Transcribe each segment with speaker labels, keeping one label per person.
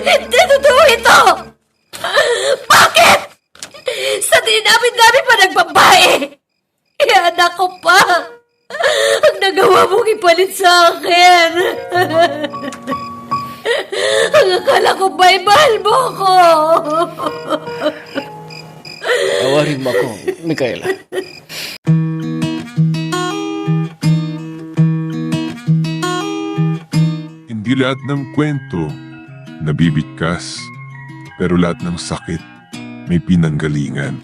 Speaker 1: Hindi totoo ito! Bakit? Sa dinami-dami pa nagbabae! Anak ko pa! Ang nagawa mong ipalit sa akin! Ang akala ko ba'y mahal mo ko!
Speaker 2: Awarin mo ako, Micaela.
Speaker 3: Hindi lahat ng kwento nabibigkas, pero lahat ng sakit may pinanggalingan.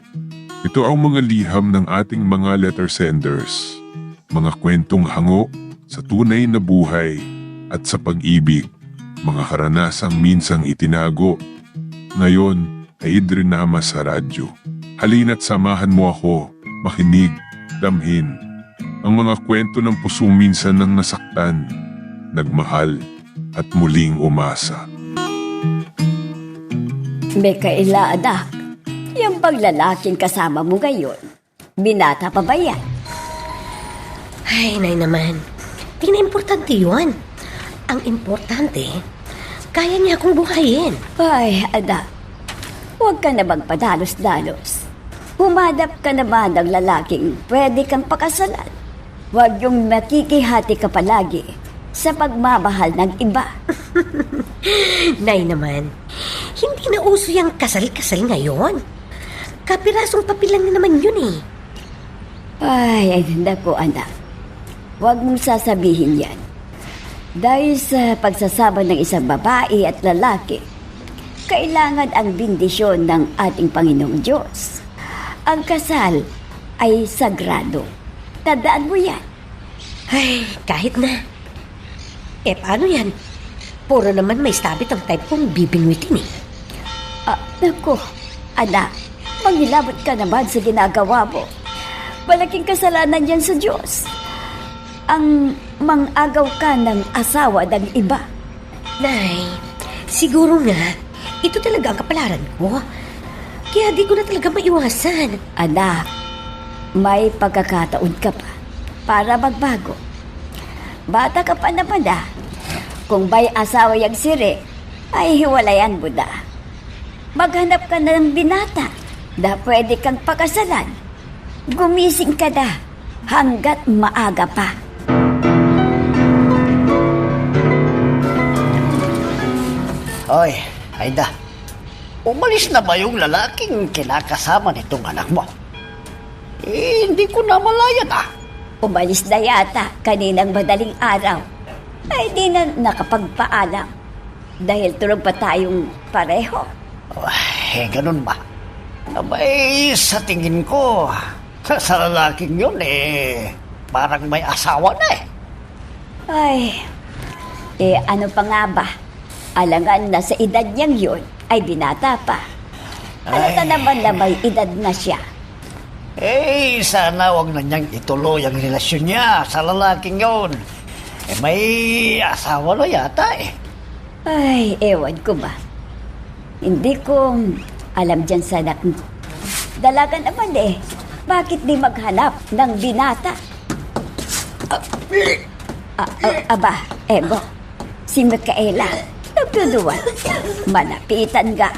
Speaker 3: Ito ang mga liham ng ating mga letter senders, mga kwentong hango sa tunay na buhay at sa pag-ibig, mga karanasang minsang itinago, ngayon ay idrinama sa radyo. Halina't samahan mo ako, makinig, damhin, ang mga kwento ng pusong minsan nang nasaktan, nagmahal, at muling umasa.
Speaker 4: Micaela, anak, yung paglalaking kasama mo ngayon, binata pa ba yan?
Speaker 1: Ay, nay naman. Di na importante yun. Ang importante, kaya niya akong buhayin.
Speaker 4: Ay, anak, huwag ka na magpadalos-dalos. Humadap ka naman ng lalaking pwede kang pakasalan. Huwag yung nakikihati ka palagi sa pagmamahal ng iba.
Speaker 1: Nay naman, hindi na uso yung kasal-kasal ngayon. Kapirasong papilang na naman yun eh.
Speaker 4: Ay, naku, anak. Huwag mong sasabihin yan. Dahil sa pagsasama ng isang babae at lalaki, kailangan ang bendisyon ng ating Panginoong Diyos. Ang kasal ay sagrado. Tandaan mo yan.
Speaker 1: Ay, kahit na. Eh, paano yan? Puro naman may sabit ang type kong bibingwitin eh.
Speaker 4: Naku, anak, manghilabot ka naman sa ginagawa mo. Malaking kasalanan yan sa Diyos. Ang mangagaw ka ng asawa ng iba.
Speaker 1: Nay, siguro nga, ito talaga ang kapalaran ko. Kaya di ko na talaga maiwasan.
Speaker 4: Anak, may pagkakataon ka pa para magbago. Bata ka pa naman ah. Kung ba'y asawa yung siri, ay hiwalayan mo na. Maghanap ka na ng binata na pwede kang pakasalan. Gumising ka na hanggat maaga pa.
Speaker 2: Hoy, Aida. Umalis na ba yung lalaking kinakasama nitong anak mo? Eh, hindi ko na malayan ah.
Speaker 4: Umalis na yata kaninang madaling araw. Ay di na nakapagpaalam. Dahil tulog pa tayong pareho.
Speaker 2: Eh, ganun ba? Abay, sa tingin ko, sa lalaking yun eh, parang may asawa na eh.
Speaker 4: Ay, ano pa nga ba? Alangan na sa edad niyang yun ay binata pa. Halata naman na may edad na siya.
Speaker 2: Eh, sana wag na niyang ituloy ang relasyon niya sa lalaking yun. Eh, may asawa na yata eh.
Speaker 4: Ay, ewan ko ba. Hindi ko alam dyan sa anak mo. Dalaga naman eh. Bakit di maghanap ng binata? Aba, Ebo. Si Micaela. Nagduduan. Malapitan ka.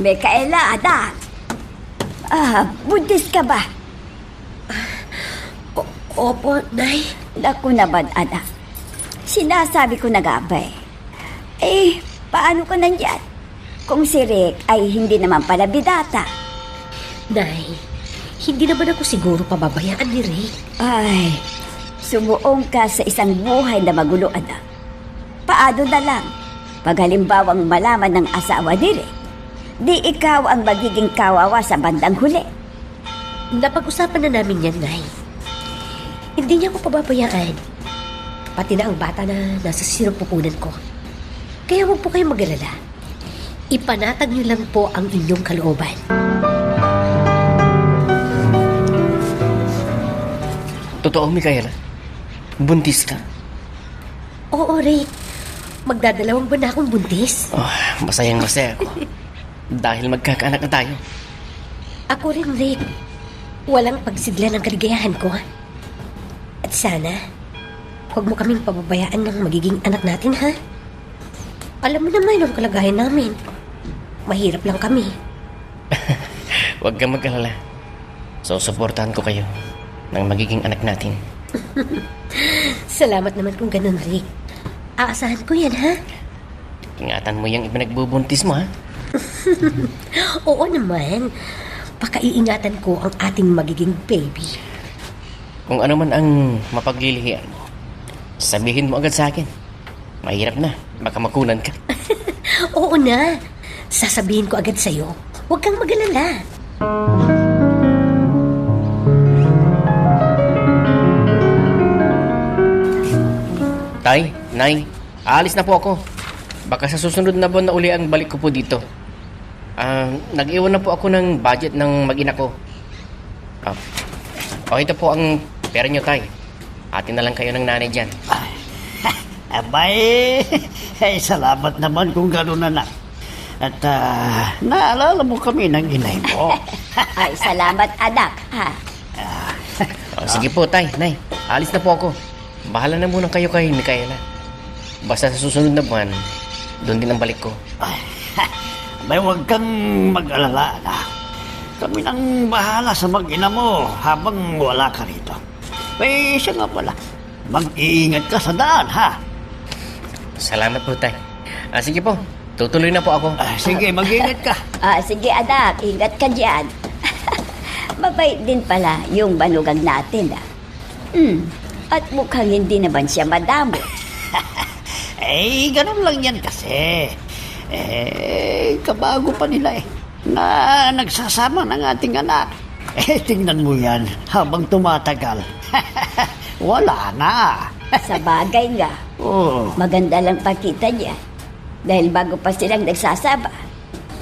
Speaker 4: Micaela, anak. Buntis ka ba?
Speaker 1: Opo, Nay.
Speaker 4: Naku naman, anak. Sinasabi ko na nga ba eh. Eh, paano ka nandyan? Kung si Rick ay hindi naman pala bidata.
Speaker 1: Nay, hindi naman ako siguro pababayaan ni Rick.
Speaker 4: Ay, sumuong ka sa isang buhay na magulo, anak. Paano na lang? Pag halimbawang malaman ng asawa ni Rick, di ikaw ang magiging kawawa sa bandang huli.
Speaker 1: Napag-usapan na namin yan, Nay. Hindi niya ako pababayaan. Pati na ang bata na nasa sinupupunan ko. Kaya huwag po kayong mag-alala. Ipanatag niyo lang po ang inyong kalooban.
Speaker 2: Totoo, Micaela? Buntis ka?
Speaker 1: Oo, Rick. Magdadalawang buwan na akong buntis.
Speaker 2: Oh, masayang-masaya ako. Dahil magkakaanak na tayo.
Speaker 1: Ako rin, Rick. Walang pagsidla ng kaligayahan ko. At sana, huwag mo kaming pababayaan ng magiging anak natin, ha? Alam mo naman ang kalagayan namin. Mahirap lang kami.
Speaker 5: Huwag kang mag-alala. Susuportahan ko kayo ng magiging anak natin.
Speaker 1: Salamat naman kung ganun, Rick. Aasahan ko yan, ha?
Speaker 5: Ingatan mo yung ipinagbubuntis mo, ha?
Speaker 1: Oo naman. Pakaiingatan ko ang ating magiging baby.
Speaker 5: Kung ano man ang mapaglilihian mo, sabihin mo agad sa akin. Mahirap na, baka makunan ka.
Speaker 1: Oo na. Sasabihin ko agad sa'yo. Huwag kang mag-alala.
Speaker 5: Tay, Nay, aalis na po ako. Baka sa susunod na buwan na uli ang balik ko po dito. Nag-iwan na po ako ng budget ng mag-ina ko. Ito po ang pera nyo, Tay. Atin na lang kayo ng nanay dyan.
Speaker 2: Abay, salamat naman kung gano'n, anak. At naalala mo kami ng inay mo.
Speaker 4: Ay, salamat anak, ha?
Speaker 5: Sige po, Tay, Nay. Alis na po ako. Bahala na muna kayo kay Micaela. Basta sa susunod na buwan, doon din ang balik ko.
Speaker 2: Abay, huwag kang mag-alala, anak. Kami nang bahala sa mag-ina mo habang wala ka rito. Siya nga pala. Mag-iingat ka sa daan, ha?
Speaker 5: Salamat po, Tay. Sige po, tutuloy na po ako.
Speaker 2: Sige, mag-iingat ka.
Speaker 4: Sige anak, ingat ka dyan. Mabait din pala yung banugang natin, ha? At mukhang hindi naman siya madamo.
Speaker 2: Ganun lang yan kasi. Kabago pa nila na nagsasama ng ating anak. Tingnan mo yan, habang tumatagal. Wala na.
Speaker 4: Sa bagay nga, maganda lang pakita niya. Dahil bago pa silang nagsasaba,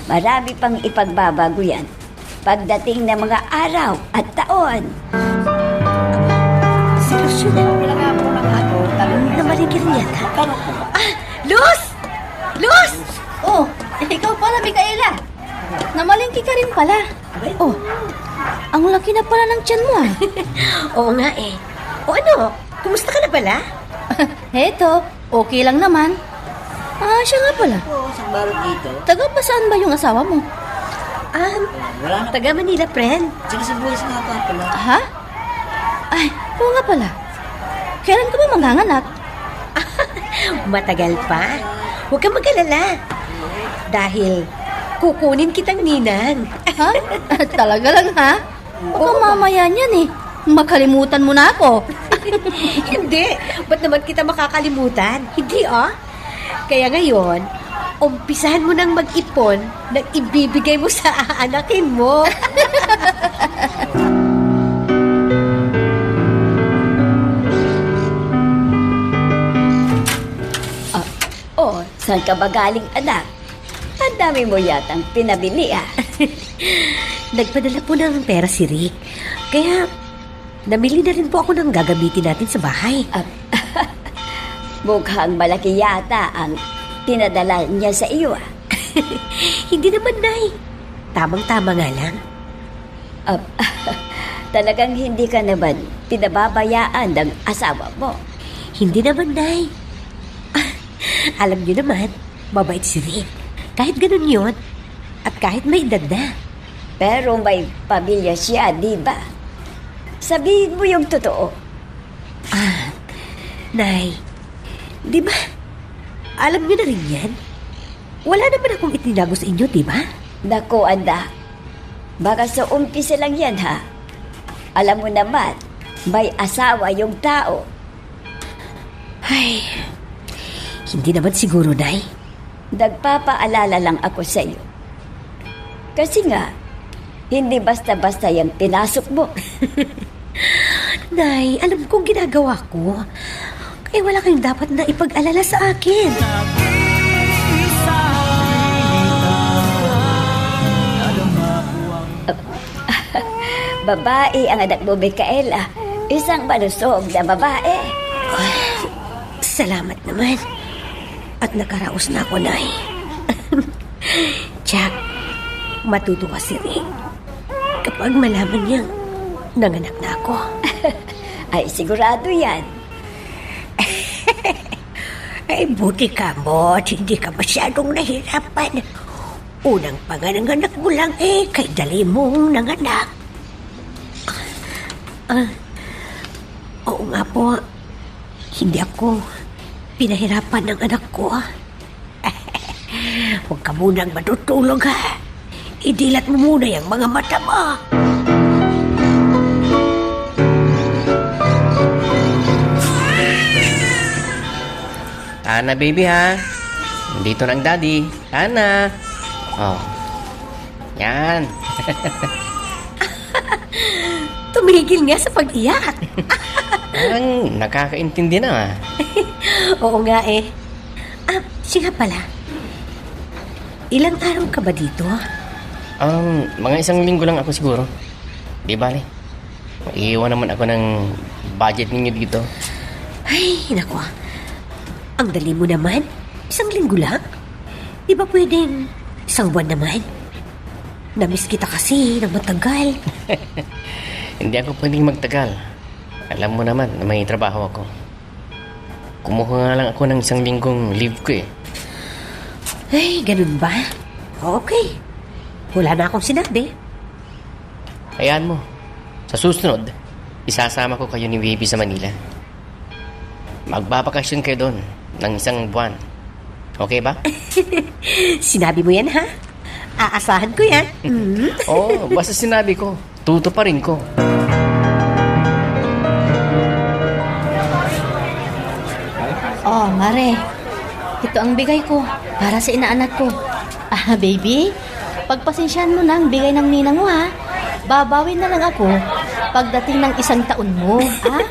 Speaker 4: marami pang ipagbabago yan pagdating ng mga araw at taon.
Speaker 1: Seryoso na. Namaligid niya, ha? Luz! Luz!
Speaker 6: Oh, ikaw pala, Micaela. Namalingki ka rin pala. Oh, ang laki na pala ng tiyan mo, ah.
Speaker 1: Oo nga eh. O ano? Kumusta ka na pala?
Speaker 6: Heto, okay lang naman. Siya nga pala. Taga pa saan ba yung asawa mo?
Speaker 1: Taga Manila, friend.
Speaker 6: Ha? Ay, oo nga pala. Kailan ka ba manganganak?
Speaker 1: Matagal pa. Huwag kang mag-alala. Dahil kukunin kitang ninang.
Speaker 6: Ha? Talaga lang, ha? Baka mamaya niyan, eh. Makalimutan mo na ako.
Speaker 1: Hindi. Ba't naman kita makakalimutan? Hindi, ah. Kaya ngayon, umpisahan mo nang mag-ipon na ibibigay mo sa aanakin mo.
Speaker 4: Saan ka ba galing, anak? Ang dami mo yatang pinabili, ah.
Speaker 1: Nagpadala po ng pera si Rick. Kaya, namili na rin po ako ng gagamitin natin sa bahay.
Speaker 4: Mukhang malaki yata ang pinadala niya sa iyo, ah.
Speaker 1: Hindi naman, Nay. Tamang-tama nga lang.
Speaker 4: Talagang hindi ka naman pinababayaan ng asawa mo.
Speaker 1: Hindi naman, Nay. Alam niyo naman, mabait si Rick. Kahit ganun yun, at kahit may edad na.
Speaker 4: Pero may pamilya siya, di ba? Sabihin mo yung totoo.
Speaker 1: Nay, di ba? Alam niyo na rin yan. Wala naman akong itinago sa inyo, di ba?
Speaker 4: Naku, anak. Baka sa umpisa lang yan, ha? Alam mo naman, may asawa yung tao.
Speaker 1: Ay, hindi naman siguro, Nay.
Speaker 4: Nagpapaalala lang ako sa iyo. Kasi nga, hindi basta-basta yung pinasok mo.
Speaker 1: Nay, alam kong ginagawa ko. Kaya wala kayong dapat na ipag-alala sa akin.
Speaker 4: Babae ang anak mo, Micaela. Isang malusog na babae.
Speaker 1: Salamat naman. At nakaraos na ako, Nay. Jack, matutuwa si Rick kapag malaman niyang nanganak na ako.
Speaker 4: Ay, sigurado yan.
Speaker 1: Ay, buti ka mo at hindi ka masyadong nahirapan. Unang panganganak mo lang kay dali mong nanganak. Oo nga po, hindi ako pinahirapan ng anak ko. Huwag ka munang matutulog ha. Idilat mo muna yung mga mata mo.
Speaker 5: Ana, baby, ha? Dito na ang daddy. Ana. Oh. Yan.
Speaker 1: Tumigil nga sa pag-iyak.
Speaker 5: Parang nakakaintindi na, ha?
Speaker 1: Oo nga eh. Siya pala. Ilang araw ka ba dito?
Speaker 5: Mga 1 linggo lang ako siguro. Di bale. Iiwan naman ako ng budget ninyo dito.
Speaker 1: Ay, naku. Ang dali mo naman. 1 linggo lang? Di ba pwedeng 1 buwan naman? Namiss kita kasi ng matagal.
Speaker 5: Hindi ako pwedeng magtagal. Alam mo naman na may trabaho ako. Kumuha nga lang ako ng 1 linggong leave ko eh.
Speaker 1: Ay, ganun ba? Okay. Wala na akong sinabi.
Speaker 5: Hayaan mo. Sa susunod, isasama ko kayo ni Baby sa Manila. Magbabakasyon kayo doon ng 1 buwan. Okay ba?
Speaker 1: Sinabi mo yan, ha? Aasahan ko yan.
Speaker 5: Oo, basta sinabi ko. Tuto pa rin ko.
Speaker 6: Oh, Mare. Ito ang bigay ko para sa inaanak ko. Baby, pagpasensyahan mo na ang bigay ng ninang mo, ha? Babawin na lang ako pagdating ng 1 taon mo, ha?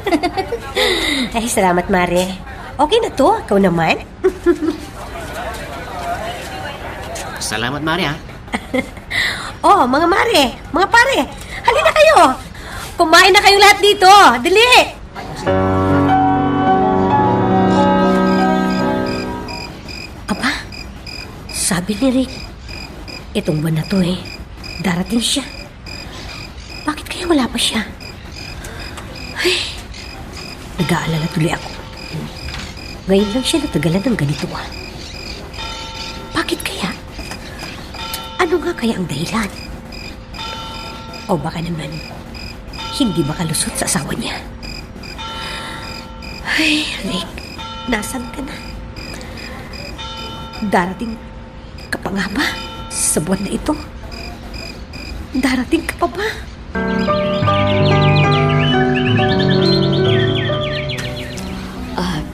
Speaker 1: Ay, salamat, Mare. Okay na to. Ikaw naman.
Speaker 5: Salamat, Mari, ha?
Speaker 1: Oh, mga Mare, mga pare, halina kayo. Kumain na kayong lahat dito. Dali. Aba, sabi ni Rick, itong buwan na to darating siya. Bakit kaya wala pa siya? Ay, nag-aalala tuloy ako. Ngayon lang siya natagalan ng ganito Bakit kaya? Ano nga kaya ang dahilan? O baka naman, hindi makalusot sa asawa niya. Ay, Rick, nasan ka na? Darating ka pa nga ba sa buwan na ito? Darating ka pa ba?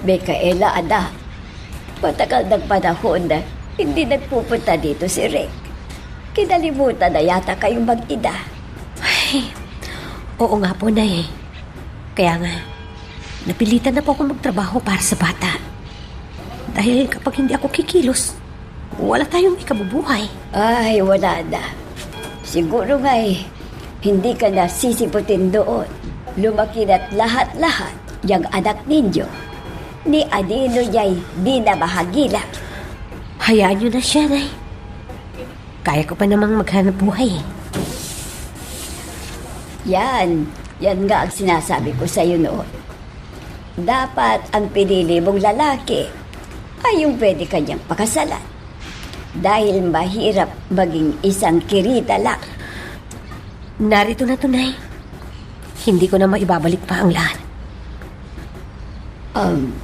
Speaker 4: Micaela, anak. Matagal ng panahon na hindi nagpupunta dito si Rick. Kinalimutan na yata kayong mag-ina.
Speaker 1: Ay, oo nga po, Nay. Kaya nga, napilitan na po ako magtrabaho para sa bata. Dahil kapag hindi ako kikilos, wala tayong ikabubuhay.
Speaker 4: Ay, wala na. Siguro nga hindi ka na sisiputin doon. Lumaki na't lahat-lahat yung anak ninyo. Ni Adino niya'y di na mahagila.
Speaker 1: Hayaan niyo na siya, Nay. Kaya ko pa namang maghanap buhay.
Speaker 4: Yan nga ang sinasabi ko sa'yo noon. Dapat ang pinili mong lalaki ay yung pwede kanyang pakasalan. Dahil mahirap maging isang kirita lang.
Speaker 1: Narito na to, Nay. Hindi ko na maibabalik pa ang lahat.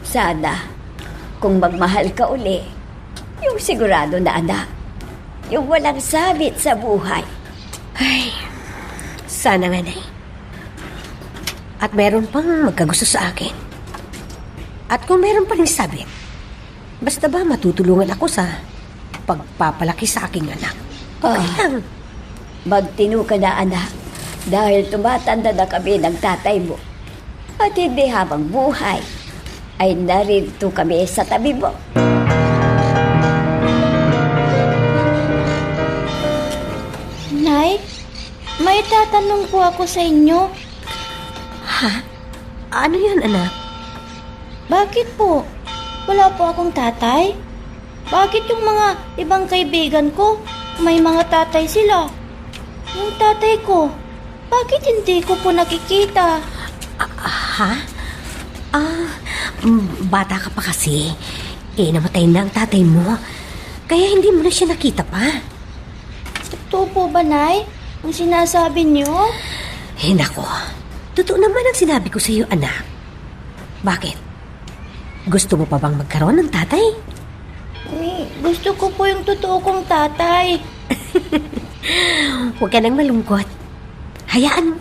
Speaker 4: Sana, kung magmahal ka uli, yung sigurado na anak, yung walang sabit sa buhay.
Speaker 1: Ay, sana nga, Nay. At meron pang magkagusto sa akin. At kung meron pa rin sabit, basta ba matutulungan ako sa pagpapalaki sa aking anak? Okay lang.
Speaker 4: Magtino ka na, anak, dahil tumatanda na kami ng tatay mo. At hindi habang buhay, ay narito kami sa tabi mo.
Speaker 6: Nay, may tatanong po ako sa inyo.
Speaker 1: Ha? Ano yan, anak?
Speaker 6: Bakit po? Wala po akong tatay? Bakit yung mga ibang kaibigan ko, may mga tatay sila? Yung tatay ko, bakit hindi ko po nakikita?
Speaker 1: Ha? Bata ka pa kasi. namatay na ang tatay mo. Kaya hindi mo na siya nakita pa.
Speaker 6: Totoo po ba, Nay? Ang sinasabi niyo?
Speaker 1: Nako. Totoo naman ang sinabi ko sa iyo, anak. Bakit? Gusto mo pa bang magkaroon ng tatay?
Speaker 6: Gusto ko po yung totoo kong tatay.
Speaker 1: Huwag ka nang malungkot. Hayaan mo.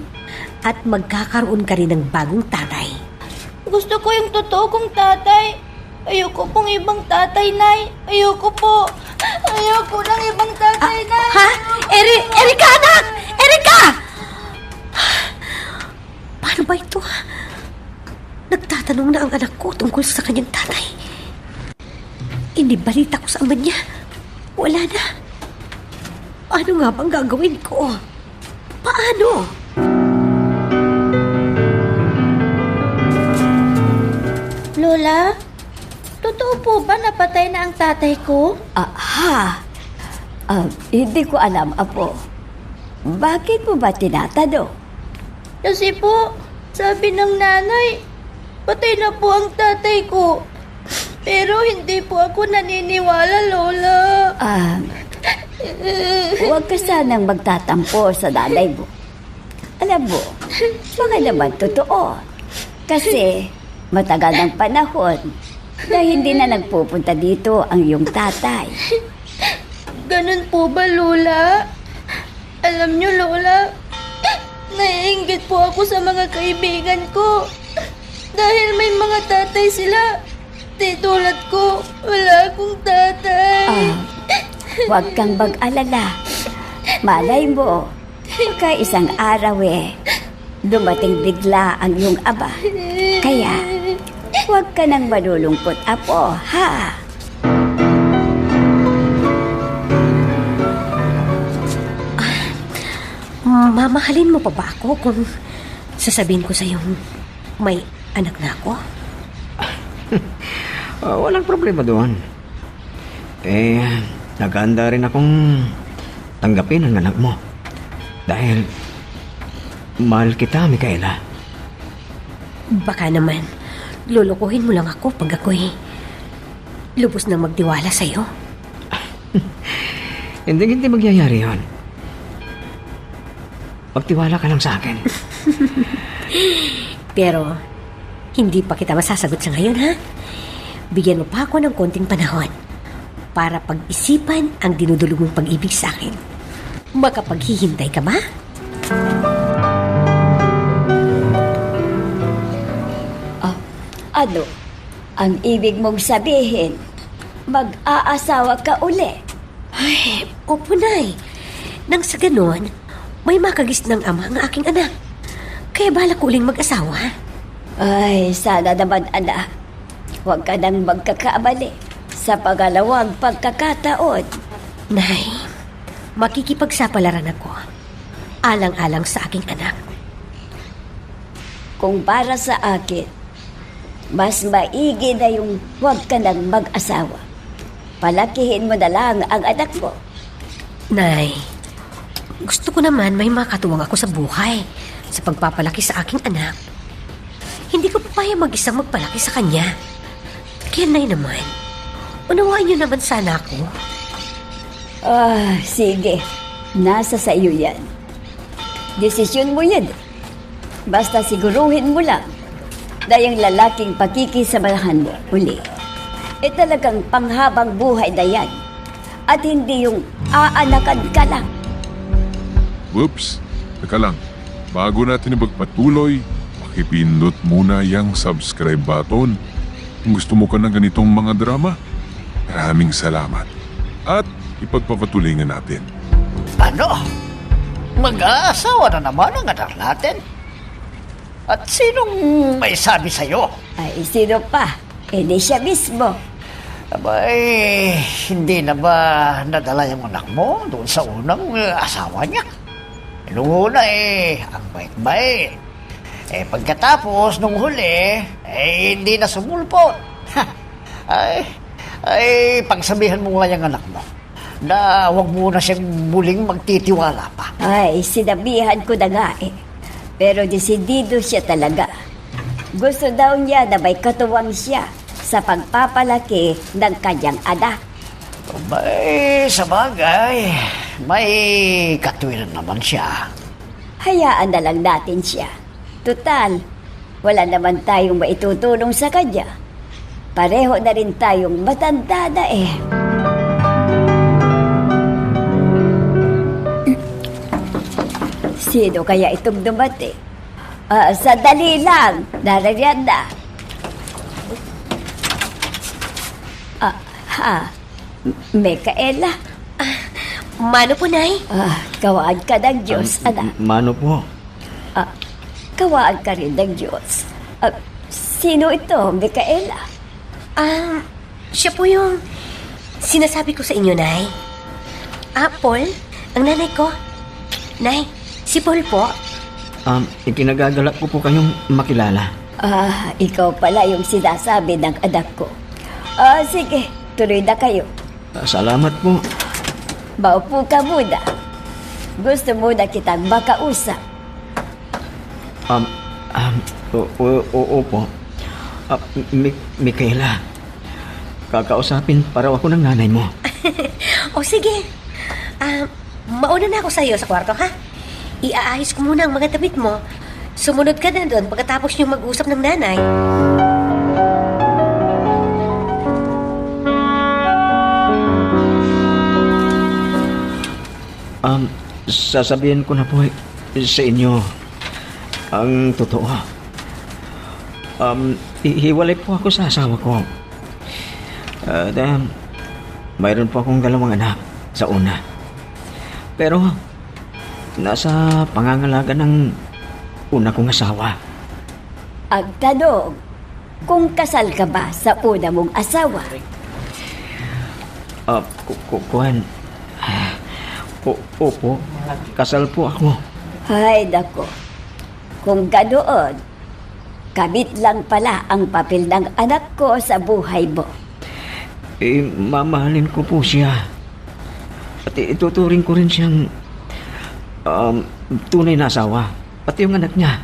Speaker 1: At magkakaroon ka rin ng bagong tatay.
Speaker 6: Gusto ko yung totoo kong tatay. Ayoko pong ibang tatay, Nay. Ayoko po. Ayoko ng ibang tatay, Nay.
Speaker 1: Ha? Erika, anak! Erika! Paano ba ito? Nagtatanong na ang anak ko tungkol sa kanyang tatay. Inibalita ko sa ama niya. Wala na. Ano nga bang gagawin ko? Paano?
Speaker 6: Lola, totoo po ba napatay na ang tatay ko?
Speaker 4: Hindi ko alam, Apo. Bakit mo ba tinatanong?
Speaker 6: Kasi po, sabi ng nanay, patay na po ang tatay ko. Pero hindi po ako naniniwala, Lola.
Speaker 4: Huwag ka sanang magtatampo sa nanay mo. Alam mo, baka naman totoo. Kasi matagal ng panahon na hindi na nagpupunta dito ang iyong tatay.
Speaker 6: Ganun po ba, Lola? Alam niyo, Lola, naiinggit po ako sa mga kaibigan ko. Dahil may mga tatay sila. Di tulad ko, wala akong tatay.
Speaker 4: Huwag kang mag-alala. Malay mo, baka isang araw dumating bigla ang iyong aba. Kaya, huwag ka nang malulungkot, Apo, ha?
Speaker 1: Mamahalin mo pa ba ako kung sasabihin ko sa iyo may anak na ako?
Speaker 7: Walang problema doon. Naganda rin akong tanggapin ang anak mo. Dahil mahal kita, Micaela.
Speaker 1: Baka naman, lulukuhin mo lang ako pag ako'y lubos na magtiwala sa iyo.
Speaker 7: Hindi magyayari yun. Magtiwala ka lang sa akin.
Speaker 1: Pero, hindi pa kita masasagot sa ngayon, ha? Bigyan mo pa ako ng konting panahon para pag-isipan ang dinudulog mong pag-ibig sa akin. Makapaghihintay ka ba?
Speaker 4: Ano? Ang ibig mong sabihin, mag-aasawa ka uli?
Speaker 1: Ay, opo, Nay. Nang sa ganon, may makagis ng ama ang aking anak. Kaya balak ko uling mag-asawa.
Speaker 4: Ay, sana naman, anak. Huwag ka nang magkakaabali sa pangalawang pagkakataon.
Speaker 1: Nay, makikipagsapalaran ako. Alang-alang sa aking anak.
Speaker 4: Kung para sa akin, mas maigi na yung huwag ka nang mag-asawa. Palakihin mo na lang ang anak mo.
Speaker 1: Nay, gusto ko naman may makatuwang ako sa buhay sa pagpapalaki sa aking anak. Hindi ko papayag mag-isang magpalaki sa kanya. Kaya, Nay naman, unawaan niyo naman sana ako.
Speaker 4: Sige. Nasa sa iyo yan. Desisyon mo yan. Basta siguruhin mo lang na yung lalaking pakikisamahan mo uli. Talagang panghabang buhay na yan. At hindi yung aanakan ka lang.
Speaker 3: Whoops! Teka lang. Bago natin ipagpatuloy, pakipindot muna yung subscribe button. Kung gusto mo ka ng ganitong mga drama, maraming salamat. At ipagpapatuloy nga natin.
Speaker 2: Ano? Mag-aasawa na naman ang anak natin? At sinong may sabi sa'yo?
Speaker 4: Ay, sino pa? Di siya mismo.
Speaker 2: Abay, hindi na ba nadala yung anak mo doon sa unang asawa niya? Noong una ang bait-bait. Pagkatapos, nung huli, hindi na sumulpot. Pagsabihan mo nga yung anak mo na huwag mo na siyang muling magtitiwala pa.
Speaker 4: Ay, sinabihan ko na nga Pero desidido siya talaga. Gusto daw niya na may katuwang siya sa pagpapalaki ng kanyang anak.
Speaker 2: Sa bagay, may katwiran naman siya.
Speaker 4: Hayaan na lang natin siya. Tutal, wala naman tayong maitutulong sa kanya. Pareho na rin tayong matanda na eh. Sino kaya itong dumating? Sandali lang, narariyan na. Mikaela,
Speaker 1: Mano po, Nay?
Speaker 4: kawaan ka ng Diyos, anak.
Speaker 7: Mano po?
Speaker 4: Kawaan ka rin ng Diyos. Sino ito, Mikaela?
Speaker 1: Siya po yung sinasabi ko sa inyo, Nay. Paul, ang nanay ko. Nay, si Paul po.
Speaker 7: Ikinagagalak ko po kayong makilala.
Speaker 4: Ikaw pala yung sinasabi ng anak ko. Sige, tuloy na kayo.
Speaker 7: Salamat po.
Speaker 4: Maupo ka muna. Gusto muna kitang makausap.
Speaker 7: Oo po. Mikaela, kakausapin para ako ng nanay mo.
Speaker 1: O sige. Mauna na ako sa iyo sa kwarto, ha? Iaayos ko muna ang mga damit mo. Sumunod ka na doon pagkatapos niyong mag-usap ng nanay.
Speaker 7: Sasabihin ko na po sa inyo ang totoo. Hiwalay po ako sa asawa ko. Mayroon po akong 2 anak sa una. Pero nasa pangangalaga ng una kong asawa.
Speaker 4: Ang tanong, kung kasal ka ba sa una mong asawa?
Speaker 7: Kuhan. Opo, kasal po ako.
Speaker 4: Ay, nako. Kung ganoon, kabit lang pala ang papel ng anak ko sa buhay mo.
Speaker 7: Mamahalin ko po siya. At ituturing ko rin siyang tunay na asawa. Pati yung anak niya,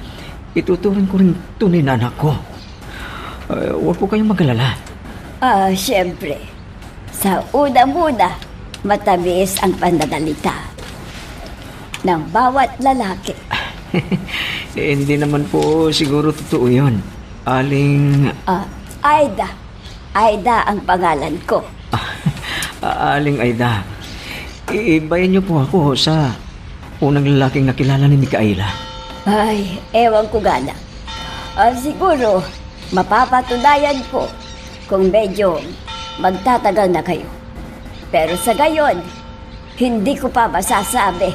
Speaker 7: ituturing ko rin tunay na anak ko. Huwag po kayong mag-alala.
Speaker 4: Siyempre. Sa una-muna, matamis ang pananalita ng bawat lalaki.
Speaker 7: Hindi naman po siguro totoo yun. Aling...
Speaker 4: Aida. Aida ang pangalan ko.
Speaker 7: Aling Aida. Ibayan niyo po ako sa unang lalaking nakilala ni Mikaela.
Speaker 4: Ay, ewan ko gana. Siguro, mapapatunayan ko kung medyo magtatagal na kayo. Pero sa gayon, hindi ko pa masasabi.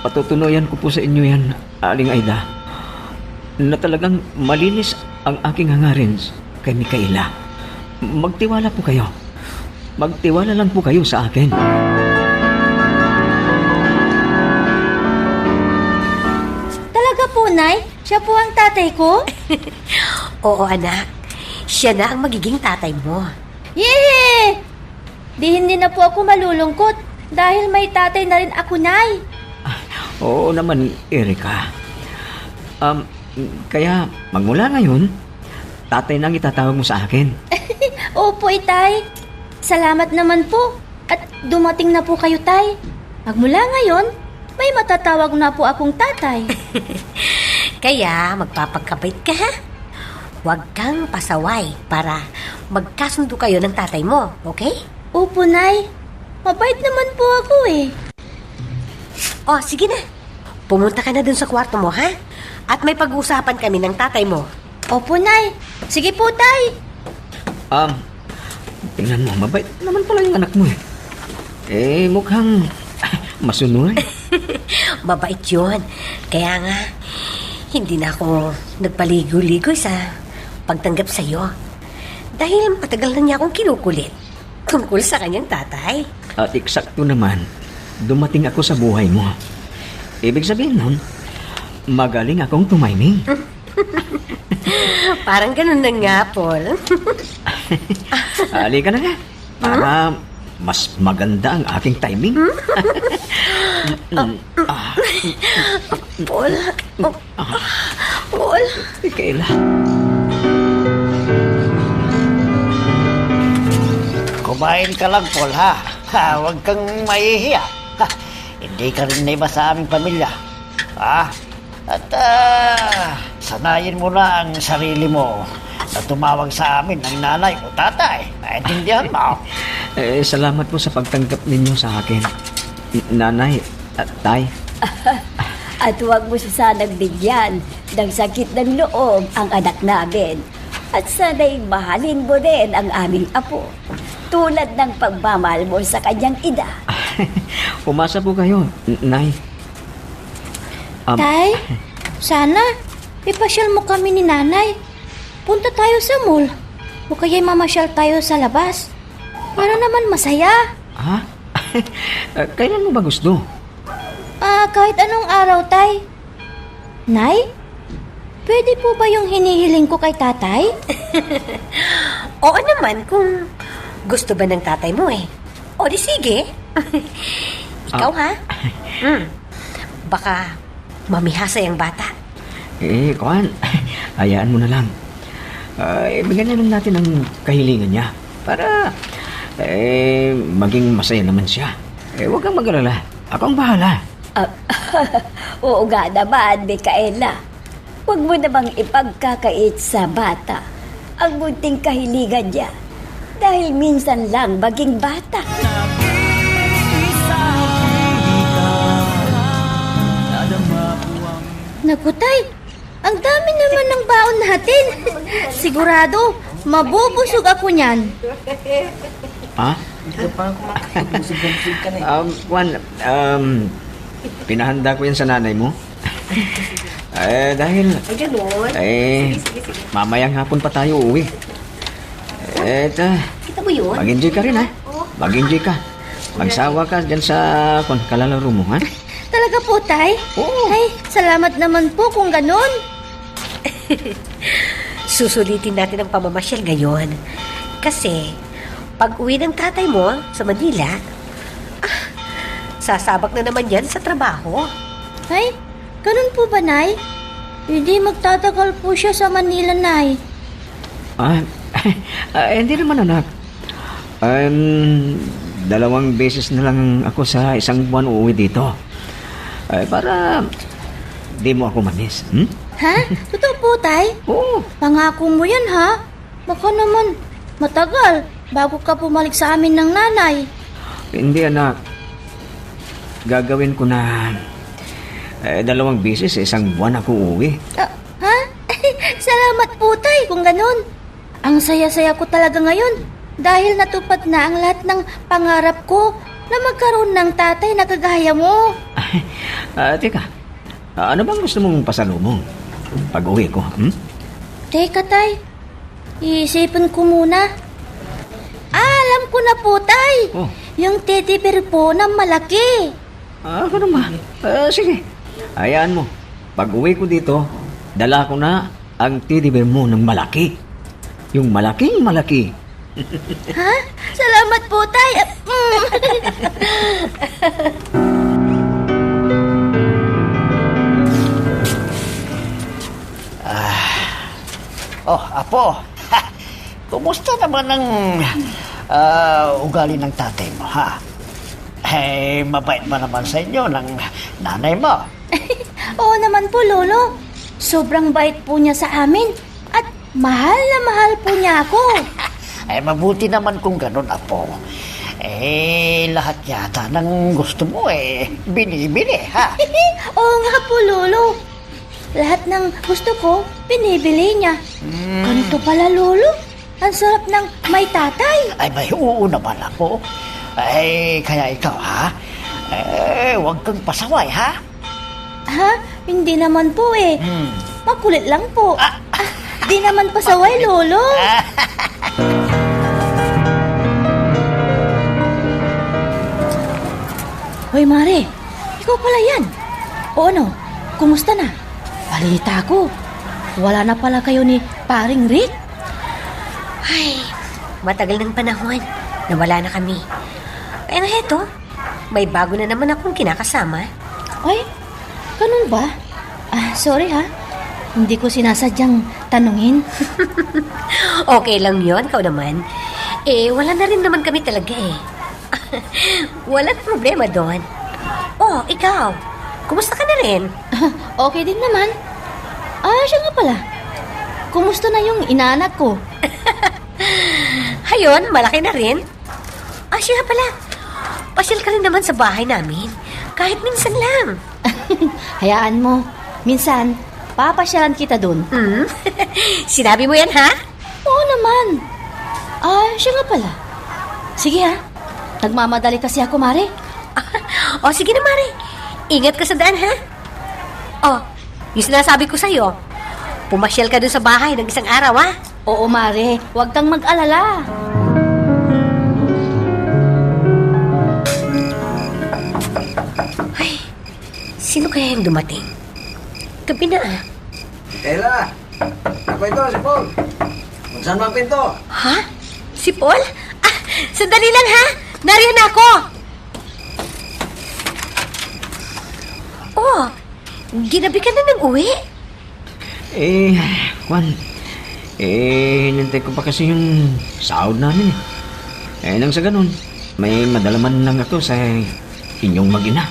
Speaker 7: Patutunayan ko po sa inyo yan, Aling Aida, na talagang malinis ang aking hangarin kay Mikaela. Magtiwala po kayo. Magtiwala lang po kayo sa akin.
Speaker 6: Talaga po, Nay? Siya po ang tatay ko?
Speaker 1: Oo, anak. Siya na ang magiging tatay mo.
Speaker 6: Yee! Di hindi na po ako malulungkot dahil may tatay na rin ako, Nay.
Speaker 7: Oo naman, Erika. Kaya magmula ngayon, tatay nang itatawag mo sa akin.
Speaker 6: Opo, Itay. Salamat naman po. At dumating na po kayo, Tay. Magmula ngayon, may matatawag na po akong tatay.
Speaker 1: Kaya magpapagkapait ka, ha? Huwag kang pasaway para magkasundo kayo ng tatay mo, okay?
Speaker 6: Opo, Nay. Mabait naman po ako eh.
Speaker 1: Sige na. Pumunta ka na dun sa kwarto mo, ha? At may pag-uusapan kami ng tatay mo.
Speaker 6: Opo, Nay. Sige po, Tay.
Speaker 7: Tingnan mo, mabait naman pala yung anak mo eh. Mukhang masunod.
Speaker 1: Mabait yun. Kaya nga, hindi na ako nagpaligo-ligo sa pagtanggap sa'yo. Dahil matagal na niya akong kinukulit tungkol sa kanyang tatay.
Speaker 7: At eksakto naman, dumating ako sa buhay mo. Ibig sabihin nun, magaling akong tumaiming.
Speaker 1: Parang ganun na nga, Paul.
Speaker 7: Halika na nga. Para mas maganda ang aking timing.
Speaker 1: Paul. Paul.
Speaker 7: Mikaela.
Speaker 2: kumain ka lang, Paul, ha? Huwag kang mahihiya. Ha, hindi ka rin na iba sa aming pamilya. Ha? At sanayin mo na ang sarili mo na tumawag sa amin ng nanay o tatay. Naintindihan mo?
Speaker 7: Salamat po sa pagtanggap ninyo sa akin. Nanay at tay.
Speaker 4: At huwag mo sanang bigyan ng sakit ng loob ang anak namin. At sana'y mahalin mo din ang aming apo. Tulad ng pagmamahal mo sa kanyang ina.
Speaker 7: Umasa po kayo, Nay.
Speaker 6: Tay, sana ipasyal mo kami ni nanay. Punta tayo sa mall. O kaya mamasyal tayo sa labas. Para naman masaya.
Speaker 7: Ha? Kailan mo ba gusto?
Speaker 6: Kahit anong araw, tay. Nay, pwede po ba yung hinihiling ko kay tatay?
Speaker 1: Oo naman, kung gusto ba ng tatay mo eh. O di sige. Ikaw ha? Baka mamihasay ang bata.
Speaker 7: Kuan, hayaan mo na lang. Bigyan na lang natin ang kahilingan niya para maging masaya naman siya. Huwag kang mag-alala. Ako ang bahala.
Speaker 4: Oo nga naman, Mikaela. Huwag mo namang ipagkakait sa bata ang munting kahilingan niya dahil minsan lang maging bata.
Speaker 6: Naku, tay, ang dami naman ng baon natin. Sigurado, mabubusog ako niyan.
Speaker 7: Ha? Juan, pinahanda ko yan sa nanay mo. Dahil, mamayang hapon pa tayo uuwi.
Speaker 1: Kita mo yun?
Speaker 7: Mag-enjoy ka rin, ha? Mag-enjoy ka. Magsawa ka dyan sa kalalaro mo, ha?
Speaker 6: Talaga po, tay?
Speaker 7: Oo.
Speaker 6: Ay, salamat naman po kung ganun.
Speaker 1: Susulitin natin ang pamamasyal ngayon. Kasi, pag uwi ng tatay mo sa Manila, sasabak na naman yan sa trabaho.
Speaker 6: Ay, ganun po ba, nay? Hindi magtatagal po siya sa Manila, nay.
Speaker 7: Hindi naman, anak. 2 beses na lang ako sa isang buwan uuwi dito. Para di mo ako manis.
Speaker 6: Ha? Totoo po, tay?
Speaker 7: Oo.
Speaker 6: Pangako mo yan, ha? Baka naman matagal bago ka bumalik sa amin ng nanay.
Speaker 7: Hindi, anak. Gagawin ko na 2 beses sa isang buwan ako uuwi.
Speaker 6: Ha? Salamat po, tay, kung ganun. Ang saya-saya ko talaga ngayon dahil natupad na ang lahat ng pangarap ko na magkaroon ng tatay na kagaya mo.
Speaker 7: Teka, ano bang gusto mong pasalubong pag uwi ko?
Speaker 6: Teka, tay. Iisipin ko muna. Alam ko na po, tay.
Speaker 7: Oh.
Speaker 6: Yung teddy bear po na malaki.
Speaker 7: Ganun ba? Sige, hayaan mo. Pag uwi ko dito, dala ko na ang teddy bear mo ng malaki. Yung malaking malaki.
Speaker 6: Ha? Salamat po, tay.
Speaker 2: Apo. Kumusta naman ang ugali ng tatay mo, ha? Mabait ba naman sa inyo ng nanay mo?
Speaker 6: Oo naman po, Lolo. Sobrang bait po niya sa amin. At mahal na mahal po niya ako.
Speaker 2: Mabuti naman kung ganun, Apo. Lahat yata ng gusto mo, binibili, ha?
Speaker 6: Oo nga po, Lolo. Lahat ng gusto ko, binibili niya. Ganito pala, Lolo. Ang sarap ng may tatay.
Speaker 2: May oo naman, Apo. Kaya ikaw, ha? Huwag kang pasaway, ha?
Speaker 6: Ha? Hindi naman po Makulit lang po. Di naman pasaway, Lolo. Hoy, Mare. Ikaw pala yan. O ano? Kumusta na? Balita ko. Wala na pala kayo ni Paring Rick.
Speaker 1: Ay, matagal ng panahon na wala na kami. Kaya heto, may bago na naman akong kinakasama.
Speaker 6: Ay, ganun ba? Sorry ha. Hindi ko sinasadyang tanungin.
Speaker 1: Okay lang yon, ikaw naman. Wala na rin naman kami talaga eh. Walang problema doon. Oh, ikaw. Kumusta ka na rin?
Speaker 6: Okay din naman. Siya nga pala. Kumusta na yung inaanak ko?
Speaker 1: Hayon, malaki na rin. Siya nga pala. Pasyal ka rin naman sa bahay namin. Kahit minsan lang.
Speaker 6: Hayaan mo. Minsan, papasyalan kita dun.
Speaker 1: Sinabi mo yan, ha?
Speaker 6: Oo naman. Siya nga pala. Sige ha. Nagmamadali kasi ako, Mare.
Speaker 1: Sige na, Mari. Ingat ka sa daan, ha? Yung sinasabi ko sa'yo, pumasyal ka dun sa bahay ng isang araw, ha?
Speaker 6: Oo, Mare. Huwag kang mag-alala.
Speaker 1: Ay, sino kaya yung dumating? Gabi na, ah.
Speaker 8: Ella! Ako ito, si Paul. Buksan mo ang pinto.
Speaker 1: Ha? Si Paul? Sandali lang, ha? Nariyan ako! Ginabi ka na nag-uwi?
Speaker 7: Juan, hinintay ko pa kasi yung sahod namin nang sa ganun, may madalaman lang ako sa inyong mag-ina.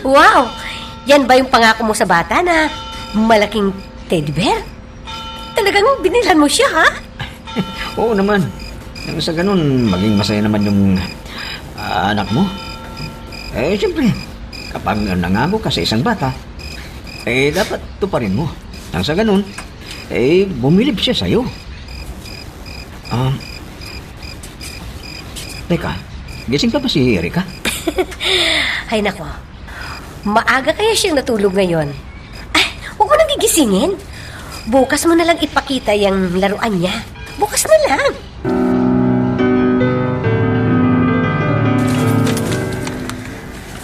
Speaker 1: Wow! Yan ba yung pangako mo sa bata na malaking teddy bear? Talagang binilhan mo siya, ha?
Speaker 7: Oo naman. Nang sa ganun, maging masaya naman yung anak mo. Siyempre, kapag nangako ka sa isang bata, dapat tuparin mo. Nang sa ganun, bumilib siya sa'yo. Teka, gising ka ba si Erika?
Speaker 1: Ay nako, maaga kaya siyang natulog ngayon. Huwag mo nang gigisingin. Bukas mo na lang ipakita yung laruan niya. Bukas na lang.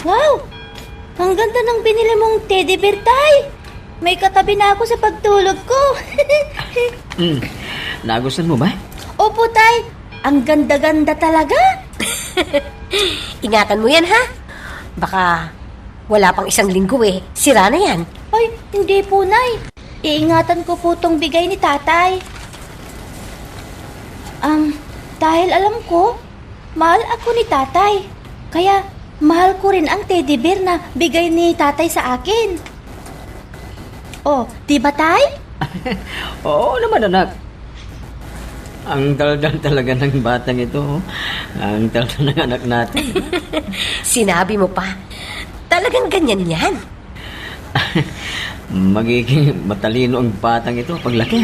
Speaker 6: Wow! Ang ganda ng binili mong teddy bear, Tay. May katabi na ako sa pagtulog ko.
Speaker 7: Nagustuhan mo ba?
Speaker 6: Opo, Tay. Ang ganda-ganda talaga.
Speaker 1: Ingatan mo yan, ha? Baka wala pang isang linggo sira na yan.
Speaker 6: Ay, hindi po, Nay. Iingatan ko po tong bigay ni Tatay. Dahil alam ko, mahal ako ni Tatay. Kaya, mahal ko rin ang teddy bear na bigay ni Tatay sa akin. Di ba, Tay?
Speaker 7: Oo naman, anak. Ang daldal talaga ng batang ito. Ang daldal ng anak natin.
Speaker 1: Sinabi mo pa. Talagang ganyan yan.
Speaker 7: Magiging matalino ang batang ito paglaki.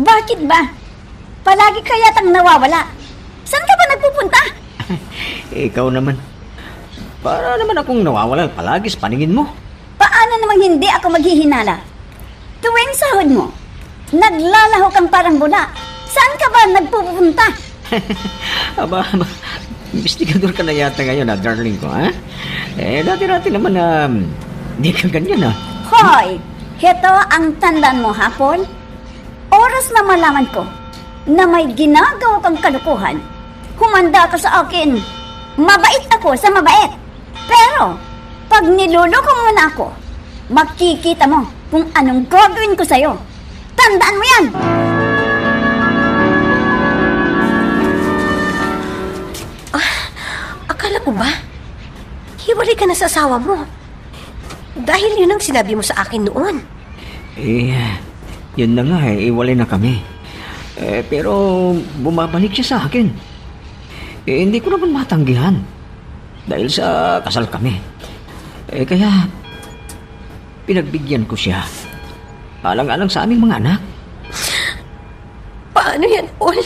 Speaker 4: Bakit ba? Palagi ka yatang nawawala. Saan ka ba nagpupunta?
Speaker 7: Ikaw naman. Para naman akong nawawala palagi sa paningin mo.
Speaker 4: Paano namang hindi ako maghihinala? Tuwing sahod mo, naglalaho kang parang bula. Saan ka ba nagpupunta?
Speaker 7: Aba, investigador ka na yata ngayon, darling ko, ha? Dati-dati naman na hindi ka ganyan, ha?
Speaker 4: Hoy, heto ang tandaan mo, hapon. Oras na malaman ko na may ginagawa kang kalukuhan, humanda ka sa akin. Mabait ako sa mabait. Pero, pag niluloko mo na ako, makikita mo kung anong gagawin ko sa'yo. Tandaan mo yan!
Speaker 1: Akala ko ba? Hiwalay ka na sa asawa mo. Dahil yun ang sinabi mo sa akin noon.
Speaker 7: Yun na nga iwalay na kami. Pero bumabalik siya sa akin. Hindi ko naman matanggihan. Dahil sa kasal kami. Kaya pinagbigyan ko siya. Alang-alang sa aming mga anak.
Speaker 1: Paano yan, Paul?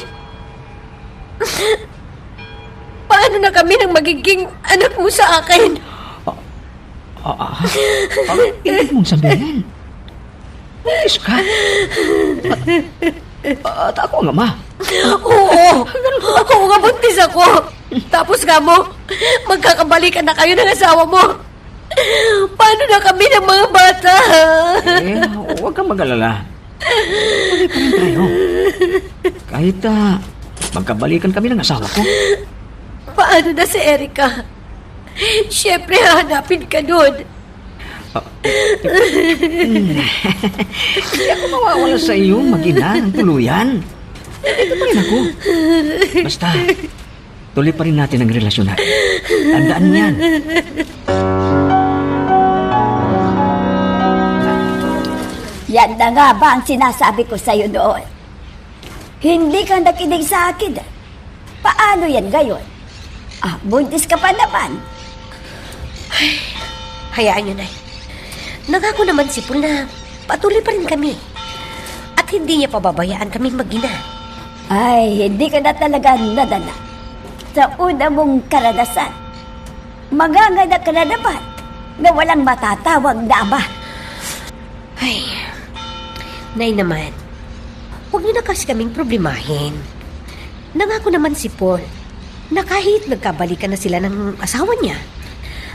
Speaker 1: Paano na kami nang magiging anak mo sa akin?
Speaker 7: Ibig mong sabihin. Buntis ka? At ako ang ama.
Speaker 1: Oo nga, buntis ako. Tapos nga mo, magkakabalikan na kayo ng asawa mo. Paano na kami ng mga bata?
Speaker 7: Huwag kang mag-alala. Balik pa rin tayo. Kahit magkabalikan kami ng asawa ko.
Speaker 1: Paano na si Erika? Siyempre, hahanapin ka doon.
Speaker 7: Hindi ako mawawala sa iyo, mag-ina ng tuluyan. Dito pa rin ako. Basta, tuloy pa rin natin ang relasyon natin. Tandaan mo yan.
Speaker 4: Yan na nga ba ang sinasabi ko sa'yo noon? Hindi ka nakinig sa akin. Paano yan gayon? Buntis ka pa naman.
Speaker 1: Hayaan nyo, Nay. Nangako naman si Paul na patuloy pa rin kami. At hindi niya pababayaan kaming mag-ina.
Speaker 4: Ay, hindi ka na talaga nadala. Sa una mong karanasan, manganganak ka na naman na walang matatawag na ama.
Speaker 1: Ay, Nay naman, huwag niyo na kasi kaming problemahin. Nangako naman si Paul na kahit nagkabalikan na sila ng asawa niya,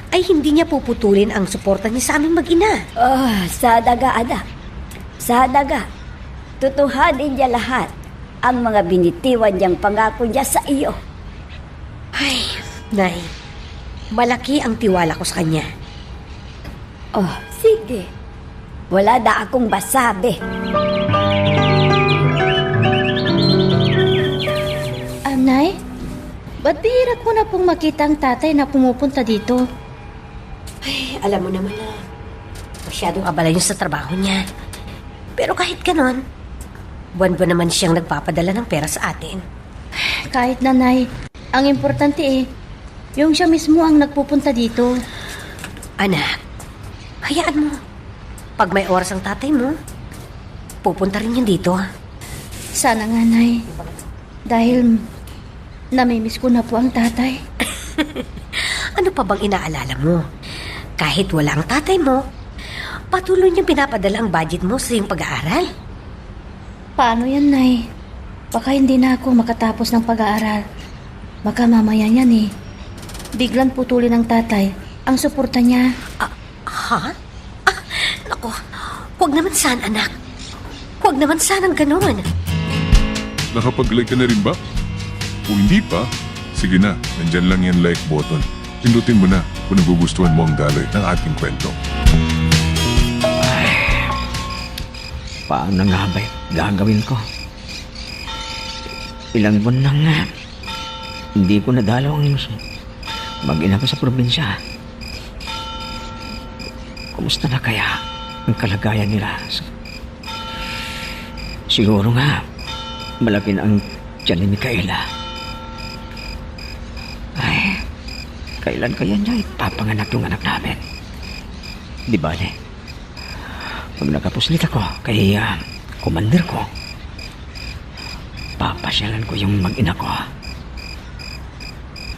Speaker 1: ay hindi niya puputulin ang suporta niya sa aming mag-ina.
Speaker 4: Sana nga anak. Sana nga. Tutuhanin niya lahat ang mga binitiwan niyang pangako niya sa iyo.
Speaker 1: Ay, Nay, malaki ang tiwala ko sa kanya.
Speaker 4: Sige. Wala na akong masabi.
Speaker 6: Nay, ba't bihira ko na pong makita ang tatay na pumupunta dito?
Speaker 1: Ay, alam mo naman na masyadong abala yun sa trabaho niya. Pero kahit ganon, buwan-buwan naman siyang nagpapadala ng pera sa atin.
Speaker 6: Kahit na, Nay, ang importante yung siya mismo ang nagpupunta dito.
Speaker 1: Anak, hayaan mo. Pag may oras ang tatay mo, pupunta rin yun dito.
Speaker 6: Sana nga, Nay. Dahil namimiss ko na po ang tatay.
Speaker 1: Ano pa bang inaalala mo? Kahit wala ang tatay mo, patuloy niyang pinapadala ang budget mo sa iyong pag-aaral.
Speaker 6: Paano yan, Nay? Baka hindi na ako makatapos ng pag-aaral. Baka mamaya yan biglang putulin ng tatay ang suporta niya.
Speaker 1: Ha? Naku, huwag naman sana, anak. Huwag naman sanang gano'n.
Speaker 3: Nakapag-like ka na rin ba? Kung hindi pa, sige na, nandyan lang yung like button. Pindutin mo na kung nagugustuhan mo ang daloy ng ating kwento.
Speaker 7: Paano nga ba gagawin ko? Ilang buwan na nga. Hindi ko nadalaw ang mag-ina ko sa probinsya. Kumusta na kaya ang kalagayan nila? Siguro nga, malaki na ang tiyan ni Micaela. Ay, kailan kaya niya ipapanganak yung anak namin? Di ba, pag nakapuslit ako kay commander ko, papasyalan ko yung mag-ina ko.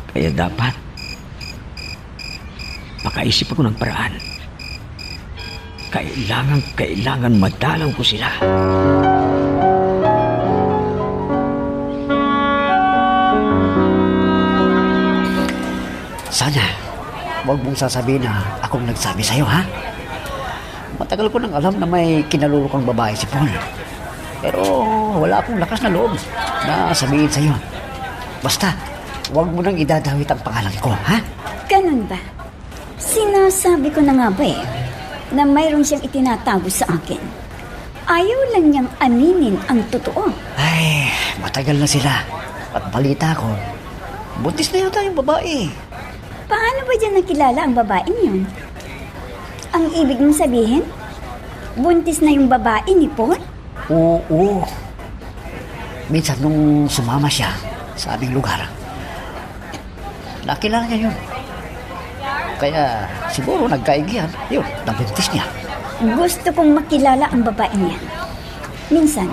Speaker 7: Kaya dapat makaisip ako ng paraan. Kailangan madalaw ko sila.
Speaker 2: Sana, huwag mong sasabihin na akong nagsabi sa'yo, ha? Matagal ko nang alam na may kinalulukang babae si Paul. Pero wala akong lakas na loob na sabihin sa'yo. Basta, huwag mo nang idadawit ang pangalan ko, ha?
Speaker 4: Ganun ba? Sinasabi ko na nga ba na mayroon siyang itinatago sa akin. Ayaw lang niyang aminin ang totoo.
Speaker 2: Ay, matagal na sila. At balita ko, buntis na yata yung babae.
Speaker 4: Paano ba dyan nakilala ang babaeng yun? Ang ibig mong sabihin, buntis na yung babae ni Paul?
Speaker 2: Oo. Minsan nung sumama siya sa aming lugar, nakilala niya yun. Kaya siguro nagkaigihan, yun, nabuntis niya.
Speaker 4: Gusto kong makilala ang babae niya. Minsan,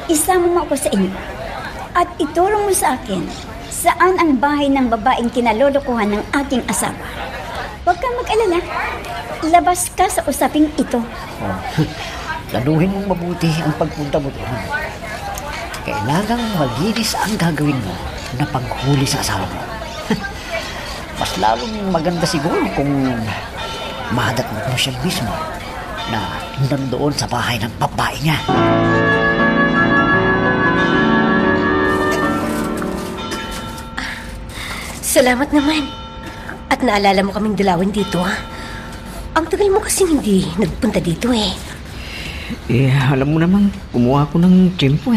Speaker 4: isama mo ako sa inyo at ituro mo sa akin saan ang bahay ng babaeng kinalolokohan ng aking asawa. Huwag kang mag-alala. Labas ka sa usaping ito.
Speaker 2: Laluhin mong mabuti ang pagpunta mo doon. Kailangang malinis ang gagawin mo na panghuli sa asawa mo. Mas lalong maganda siguro kung madatnat mo siya mismo na nandoon sa bahay ng babae niya.
Speaker 1: Salamat naman. At naalala mo kaming dalawin dito, ha? Ang tagal mo kasing hindi nagpunta dito eh.
Speaker 7: Alam mo namang kumuha ko ng tiyempo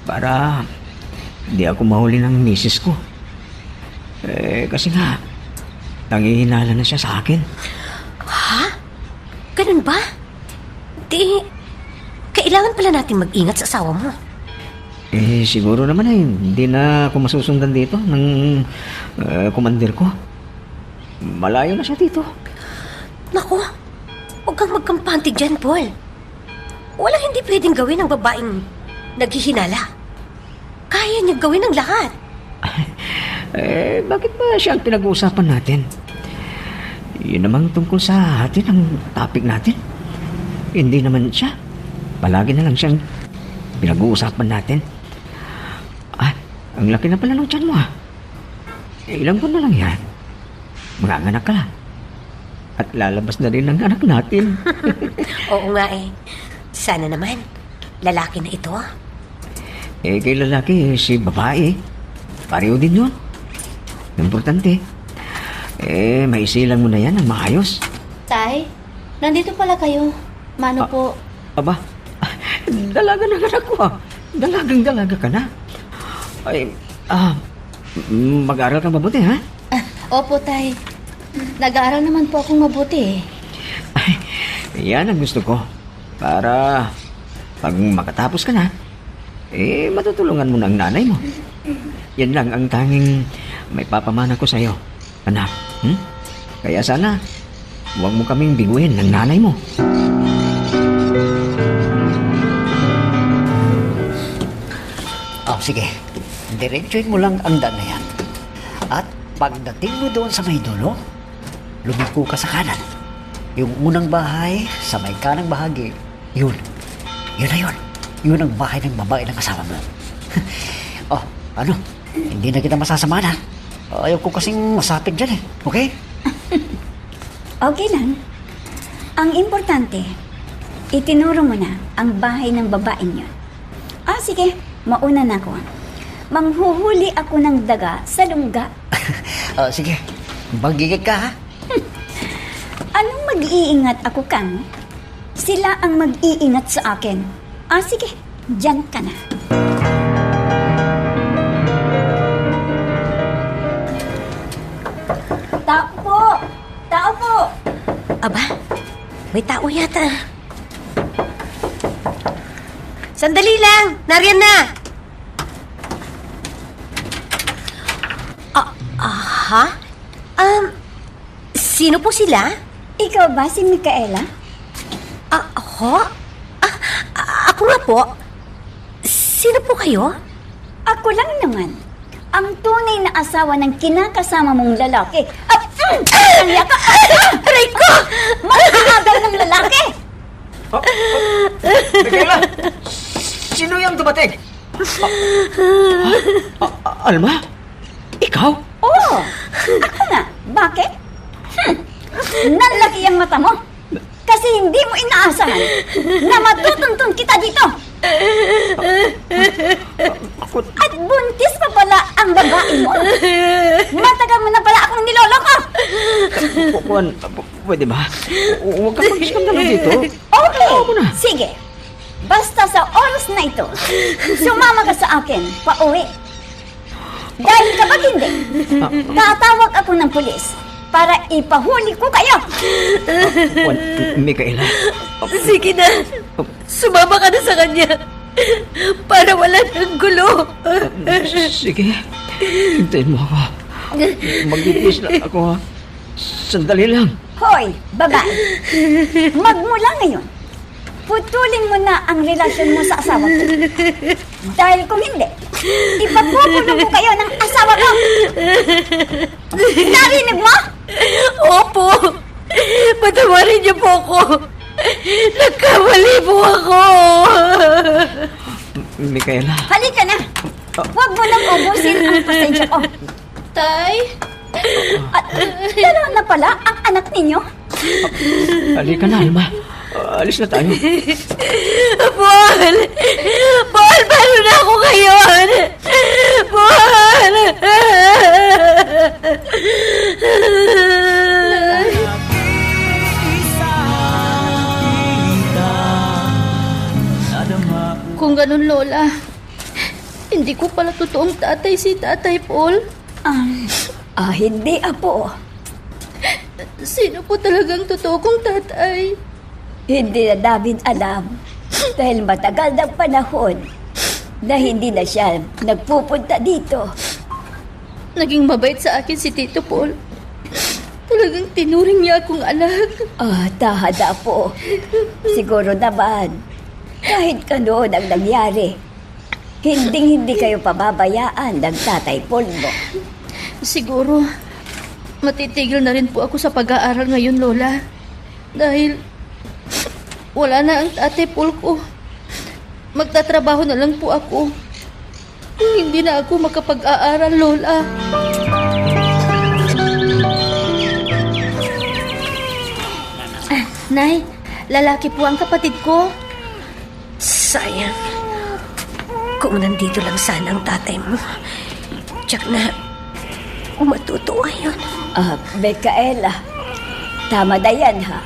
Speaker 7: para hindi ako mahuli ng misis ko. Kasi nga, nangihinala na siya sa akin.
Speaker 1: Ha? Ganun ba? Di, kailangan pala natin mag-ingat sa asawa mo.
Speaker 7: Siguro naman hindi na ako masusundan dito ng komandir ko. Malayo na siya dito.
Speaker 1: Naku, huwag kang magkampante dyan, Paul. Walang hindi pwedeng gawin ng babaeng naghihinala. Kaya niya gawin ang lahat.
Speaker 7: Bakit ba siya ang pinag-uusapan natin? Yun namang tungkol sa atin ang topic natin. Hindi naman siya. Palagi na lang siyang pinag-uusapan natin. Ang laki na pala ng tiyan mo ilang buwan na lang yan. Manganganak ka lang. At lalabas na rin ang anak natin.
Speaker 1: Oo nga eh. Sana naman, lalaki na ito.
Speaker 7: Kay lalaki, si babae. Pareho din yun. Importante. Maisilang mo na yan ang maayos.
Speaker 6: Tay, nandito pala kayo. Mano po?
Speaker 7: Aba, dalaga na anak ko Dalagang-dalaga ka na. Mag-aaral kang mabuti, ha?
Speaker 6: Opo, Tay. Nag-aaral naman po akong mabuti
Speaker 7: Yan ang gusto ko. Para pag makatapos ka na, matutulungan mo na ang nanay mo. Yan lang ang tanging may papamana ko sa'yo, anak. Kaya sana, huwag mo kaming biguin ng nanay mo.
Speaker 2: Sige. Diretsuin mo lang ang daan na yan. At pagdating mo doon sa may dulo, lumiko ka sa kanan. Yung unang bahay sa may kanang bahagi, yun. Yun na yun. Yun ang bahay ng babae ng kasama mo. Hindi na kita masasama na. Ayaw ko kasing masapit dyan Okay?
Speaker 4: Okay lang. Ang importante, itinuro mo na ang bahay ng babaeng yun. Sige, mauna na ako. Manghuhuli ako ng daga sa lungga.
Speaker 2: Sige, magigit ka ha?
Speaker 4: Anong mag-iingat ako, Kang? Sila ang mag-iingat sa akin. Sige, dyan ka na. Tao po! Tao po!
Speaker 1: Aba, may tao yata. Sandali lang! Nariyan na! Sino po sila?
Speaker 4: Ikaw ba si Micaela?
Speaker 1: Ako? Ako nga po. Sino po kayo?
Speaker 4: Ako lang naman. Ang tunay na asawa ng kinakasama mong lalaki.
Speaker 1: Aray ko!
Speaker 4: Mag-aagal ng lalaki!
Speaker 7: Micaela! Sino yung dumating? Alma? Ikaw?
Speaker 4: Oo! Ako nga. Bakit? Nalaki ang mata mo. Kasi hindi mo inaasahan na matutuntun kita dito. At buntis pa pala ang babae mo. Matagal mo na pala akong niloloko.
Speaker 7: Juan, pwede ba? Huwag kang mag-iskandalo dito.
Speaker 4: Okay, sige. Basta sa oras na ito, sumama ka sa akin, pauwi. Dahil kapag hindi, tatawag ako ng pulis para ipahuli ko kayo.
Speaker 7: Juan, Micaela.
Speaker 1: Sige na. Sumama ka na sa kanya. Para wala ng gulo.
Speaker 7: Sige. Hintayin mo ako. Magbibis lang ako, ha? Sandali lang.
Speaker 4: Hoy, babae. Magmula ngayon, putulin mo na ang relasyon mo sa asawa ko. Dahil kung hindi, ipapupuno ko kayo ng asawa ko. Narinig mo?
Speaker 1: Opo. Patawarin niyo po ako. Nagkamali po ako.
Speaker 7: Micaela.
Speaker 4: Halika na. Huwag mo nang ubusin ang pasensya ko.
Speaker 6: Tay?
Speaker 4: At dalawa na pala ang anak ninyo?
Speaker 7: Halika na, Alma. Alis na tayo.
Speaker 1: Paul! Paul, paano na ako ngayon? Paul!
Speaker 6: Kung ganun, Lola, hindi ko pala totoong tatay si Tatay Paul.
Speaker 4: Hindi, Apo.
Speaker 6: Sino po talagang totoo kong tatay?
Speaker 4: Hindi na namin alam dahil matagal ng panahon na hindi na siya nagpupunta dito.
Speaker 6: Naging mabait sa akin si Tito Paul. Talagang tinuring niya akong anak.
Speaker 4: Tahada po. Siguro naman, kahit kanoon ang nangyari, hindi kayo pababayaan ng Tatay Paul mo.
Speaker 6: Siguro, matitigil na rin po ako sa pag-aaral ngayon, Lola. Dahil wala na ang Tatay Paul ko. Magtatrabaho na lang po ako. Hindi na ako makapag-aaral, Lola. Nay, lalaki po ang kapatid ko.
Speaker 1: Sayang. Kung nandito lang sana ang tatay mo. Tsak na, matutuwa yun.
Speaker 4: Micaela, tama na yan ha.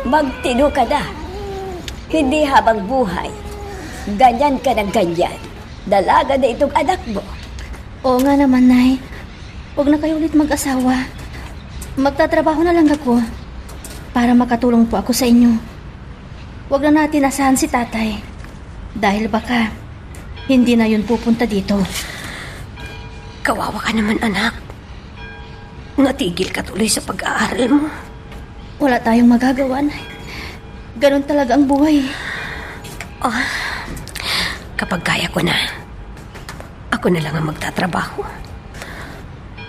Speaker 4: Magtino ka na. Hindi habang buhay. Ganyan ka ng ganyan. Dalaga na itong anak mo.
Speaker 6: Oo nga naman, Nay. Huwag na kayo ulit mag-asawa. Magtatrabaho na lang ako para makatulong po ako sa inyo. Huwag na natin asahan si tatay. Dahil baka hindi na yun pupunta dito.
Speaker 1: Kawawa ka naman, anak. Natigil ka tuloy sa pag-aaral mo.
Speaker 6: Wala tayong magagawa, Nay. Ganon talaga ang buhay.
Speaker 1: Kapag kaya ko na, ako na lang ang magtatrabaho.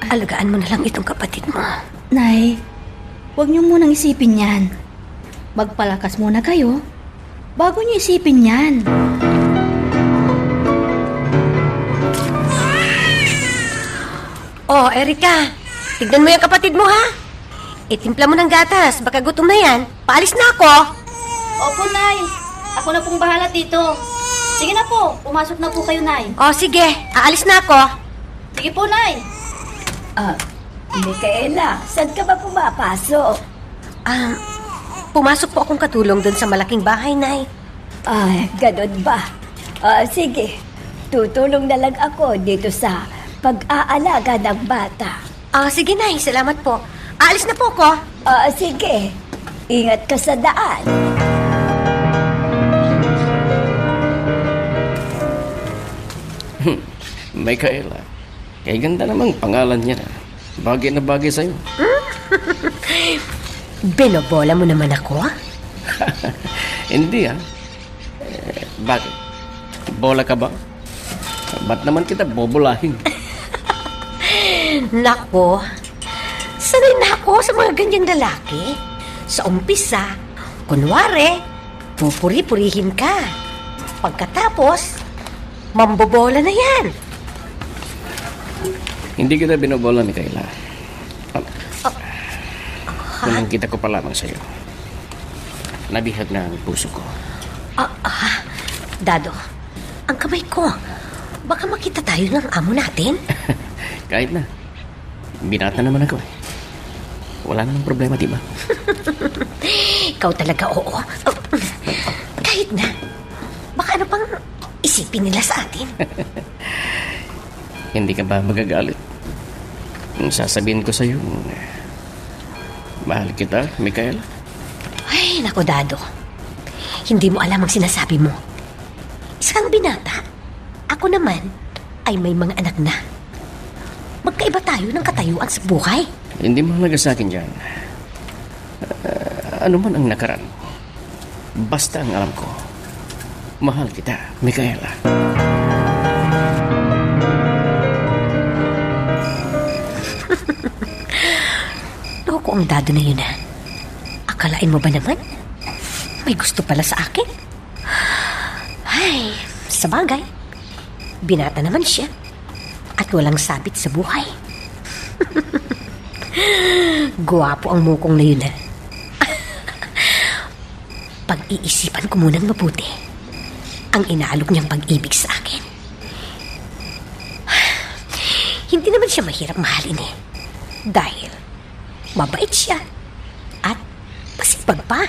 Speaker 1: Alagaan mo na lang itong kapatid mo.
Speaker 6: Nay, huwag niyo munang isipin yan. Magpalakas muna kayo bago niyo isipin yan.
Speaker 1: Oh, Erika, tignan mo yung kapatid mo, ha? Itimpla mo ng gatas, baka gutom na yan. Paalis na ako.
Speaker 6: Opo, Nay. Ako na pong bahala dito. Sige na po, pumasok na po kayo, Nay.
Speaker 1: Oh, sige, aalis na ako.
Speaker 6: Sige po, Nay.
Speaker 4: Micaela, saan ka ba pumapasok?
Speaker 1: Pumasok po akong katulong doon sa malaking bahay, Nay.
Speaker 4: Ganun ba? Sige, tutulong na lang ako dito sa pag-aalaga ng bata.
Speaker 1: Sige, Nay, salamat po. Aalis na po ako.
Speaker 4: Sige, ingat ka sa daan.
Speaker 5: Micaela, kay ganda namang pangalan niya na. Bagay na bagay sa'yo.
Speaker 1: Binobola mo naman ako?
Speaker 5: Hindi bakit? Bola ka ba? Ba't naman kita bobolahin?
Speaker 1: Nako, sanay na ako sa mga ganyang lalaki. Sa umpisa, kunwari, pupuri-purihin ka. Pagkatapos, mambobola na yan.
Speaker 5: Hindi kita binobola, Micaela. Walang kita ko pa lamang sa'yo. Nabihag na ang puso ko.
Speaker 1: Dado, ang kamay ko. Baka makita tayo ng amo natin.
Speaker 5: Kahit na. Binata naman ako Wala namang problema, diba?
Speaker 1: Ikaw talaga, oo. Kahit na. Baka ano pang isipin nila sa atin.
Speaker 5: Hindi ka ba magagalit? Kung sasabihin ko sa'yo, mahal kita, Micaela.
Speaker 1: Ay, naku, Dado. Hindi mo alam ang sinasabi mo. Isa kang binata. Ako naman ay may mga anak na. Magkaiba tayo ng katayuan sa buhay.
Speaker 5: Hindi mahalaga sa akin dyan. Ano man ang nakaraan. Basta ang alam ko, mahal kita, Micaela.
Speaker 1: Loko ang Dado na yun, ha? Akalain mo ba naman? May gusto pala sa akin? Ay, sa bagay. Binata naman siya. At walang sabit sa buhay. Guwapo ang mukong na yun, ha? Pag-iisipan ko munang mabuti ang inaalok niyang pag-ibig sa akin. Hindi naman siya mahirap mahalin, eh. Dahil mabait siya at masipag pa.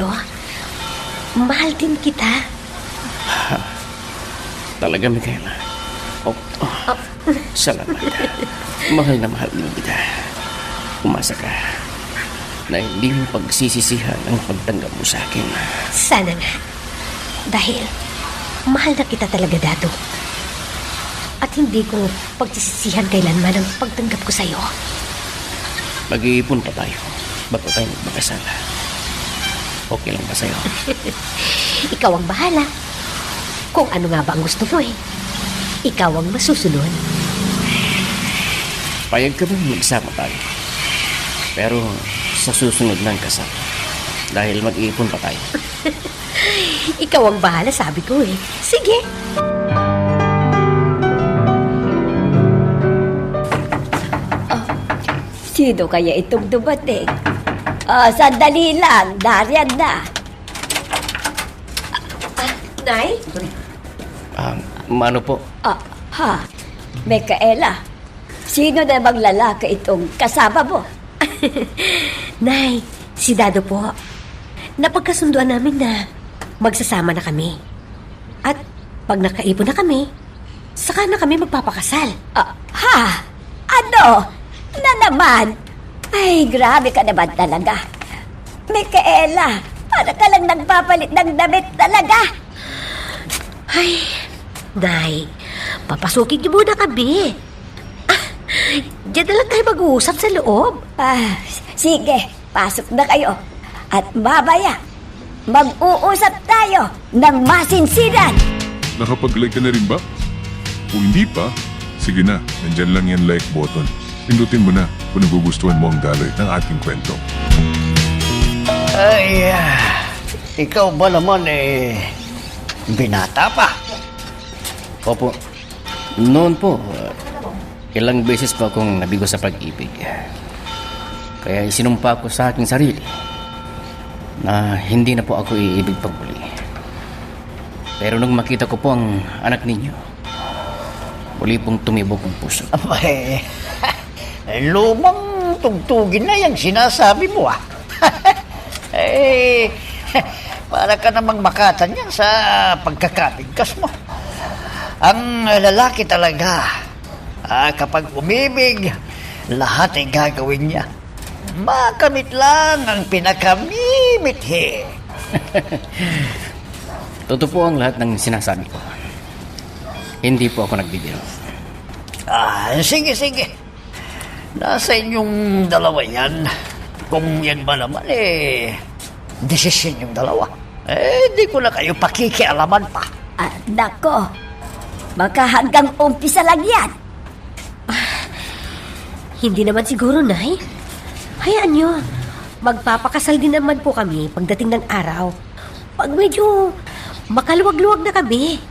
Speaker 1: Dado, mahal din kita.
Speaker 5: Talaga, Micaela. Salamat. Mahal na mahal din kita. Umasa ka na hindi mo pagsisisihan ang pagtanggap mo sa akin.
Speaker 1: Sana nga. Dahil mahal na kita talaga, Dado. At hindi ko pagsisisihan kailanman ang pagtanggap ko sa'yo.
Speaker 5: Mag-iipon pa tayo bago tayo magmakasal. Okay lang ba sa'yo?
Speaker 1: Ikaw ang bahala. Kung ano nga ba ang gusto mo ikaw ang masusunod.
Speaker 5: Payag ka bang magsama tayo? Pero sa susunod ng kasal. Dahil mag-iipon pa tayo.
Speaker 1: Ikaw ang bahala, sabi ko Sige.
Speaker 4: Sino kaya itong dumating? Sandali lang. Darian na.
Speaker 1: Nay?
Speaker 5: Mano po?
Speaker 4: Micaela, sino na bang lalaki itong kasama mo?
Speaker 1: Nay, si Dado po. Napagkasunduan namin na magsasama na kami. At pag nakaipon na kami, saka na kami magpapakasal.
Speaker 4: Ano? Na naman? Ay, grabe ka naman talaga. Micaela, para ka lang nagpapalit ng damit talaga.
Speaker 1: Ay, Nay, papasukin niyo muna kami. Diyan na lang tayo mag-uusap sa loob.
Speaker 4: Sige, pasok na kayo. At babaya, mag-uusap tayo ng masinsinan.
Speaker 3: Nakapag-like ka na rin ba? Kung hindi pa, sige na, nandyan lang yan like button. Pindutin mo na kung nagugustuhan mo ang daloy ng ating kwento.
Speaker 2: Ay, ikaw ba naman binata pa?
Speaker 5: Opo. Noon po, ilang beses po akong nabigo sa pag-ibig. Kaya isinumpa ko sa aking sarili na hindi na po ako iibig pagmuli. Pero nung makita ko po ang anak ninyo, muli pong tumibok ang puso.
Speaker 2: Abay, lumang tugtugin na yung sinasabi mo para ka namang makatan yan sa pagkakabigkas mo. Ang lalaki talaga, kapag umibig, lahat ay gagawin niya. Makamit lang ang pinakamimit
Speaker 5: Totoo po ang lahat ng sinasabi ko. Hindi po ako nagbibiro.
Speaker 2: Sige. Nasa inyong dalawa yan. Kung yan ba naman desisyon yung dalawa. Di ko na kayo pakikialaman pa.
Speaker 4: Nako, baka hanggang umpisa lang yan.
Speaker 1: Hindi naman siguro, Nay. Hayaan nyo. Magpapakasal din naman po kami pagdating ng araw. Pag medyo makaluwag-luwag na kami.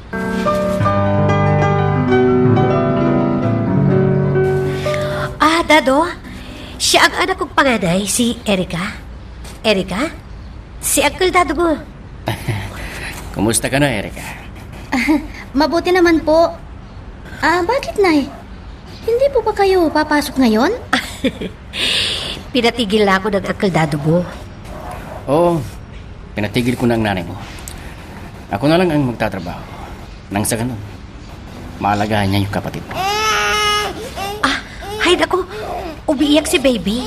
Speaker 1: Dado, siya ang anak kong panganay, si Erica. Erica? Si Uncle Dado mo.
Speaker 5: Kumusta ka na, Erica?
Speaker 6: Mabuti naman po. Bakit, Nay? Hindi po ba kayo papasok ngayon?
Speaker 1: Pinatigil na ako ng Uncle Dado mo.
Speaker 5: Oo, pinatigil ko na ang nanay mo. Ako na lang ang magtatrabaho. Nang sa ganun, maalagaan niya yung kapatid mo.
Speaker 1: Hay naku, umiiyak si baby.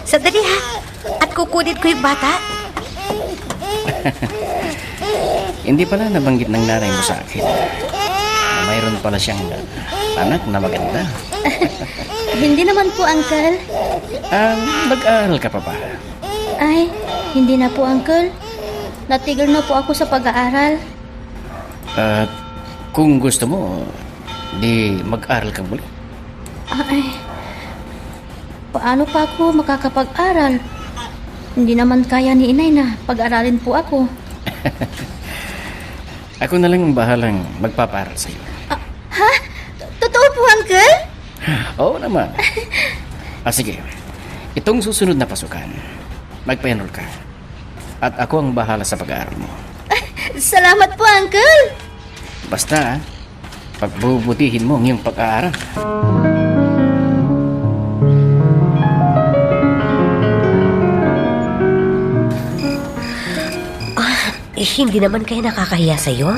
Speaker 1: Sandali at kukunin ko yung bata.
Speaker 5: Hindi pala nabanggit ng nanay mo sa akin na mayroon pala siyang anak na maganda.
Speaker 6: Hindi naman po, Uncle.
Speaker 5: Mag-aaral ka pa ba?
Speaker 6: Ay, hindi na po, Uncle. Natigil na po ako sa pag-aaral.
Speaker 5: Kung gusto mo, di mag-aral ka muli.
Speaker 6: Paano pa ako makakapag-aral? Hindi naman kaya ni inay na pag-aralin po ako.
Speaker 5: Ako na lang ang bahalang magpapaaral sa'yo.
Speaker 6: Totoo po, Uncle?
Speaker 5: Oo naman. Sige. Itong susunod na pasukan, magpa-enroll ka. At ako ang bahala sa pag-aaral mo.
Speaker 6: Salamat po, Uncle!
Speaker 5: Basta, pagbubutihin mo ang iyong pag-aaral.
Speaker 1: hindi naman kaya nakakahiya sa'yo?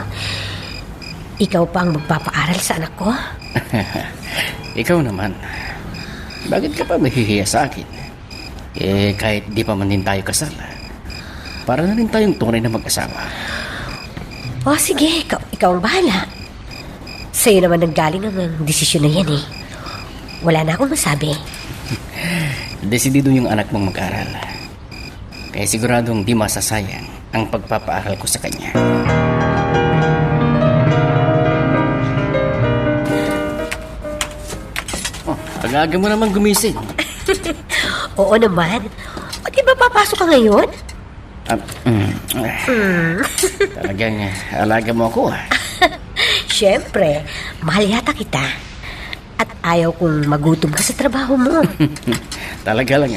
Speaker 1: Ikaw pa ang magpapaaral sa anak ko?
Speaker 5: Ikaw naman. Bakit ka pa mahihiya sa akin? Kahit di pa man din tayo kasal, para na rin tayong tunay na mag-asawa.
Speaker 1: O sige, ikaw ang bahala. Sa'yo naman nanggaling ang desisyon na yan eh. Wala na akong masabi.
Speaker 5: Desidido yung anak mong mag-aral. Kaya siguradong di masasayang ang pagpapaaral ko sa kanya. Aga mo naman gumising.
Speaker 1: Oo naman. O di ba papasok ka ngayon?
Speaker 5: Talagang alaga mo ako.
Speaker 1: Siyempre, mahal yata kita. At ayaw kong magutom ka sa trabaho mo.
Speaker 5: Talaga lang.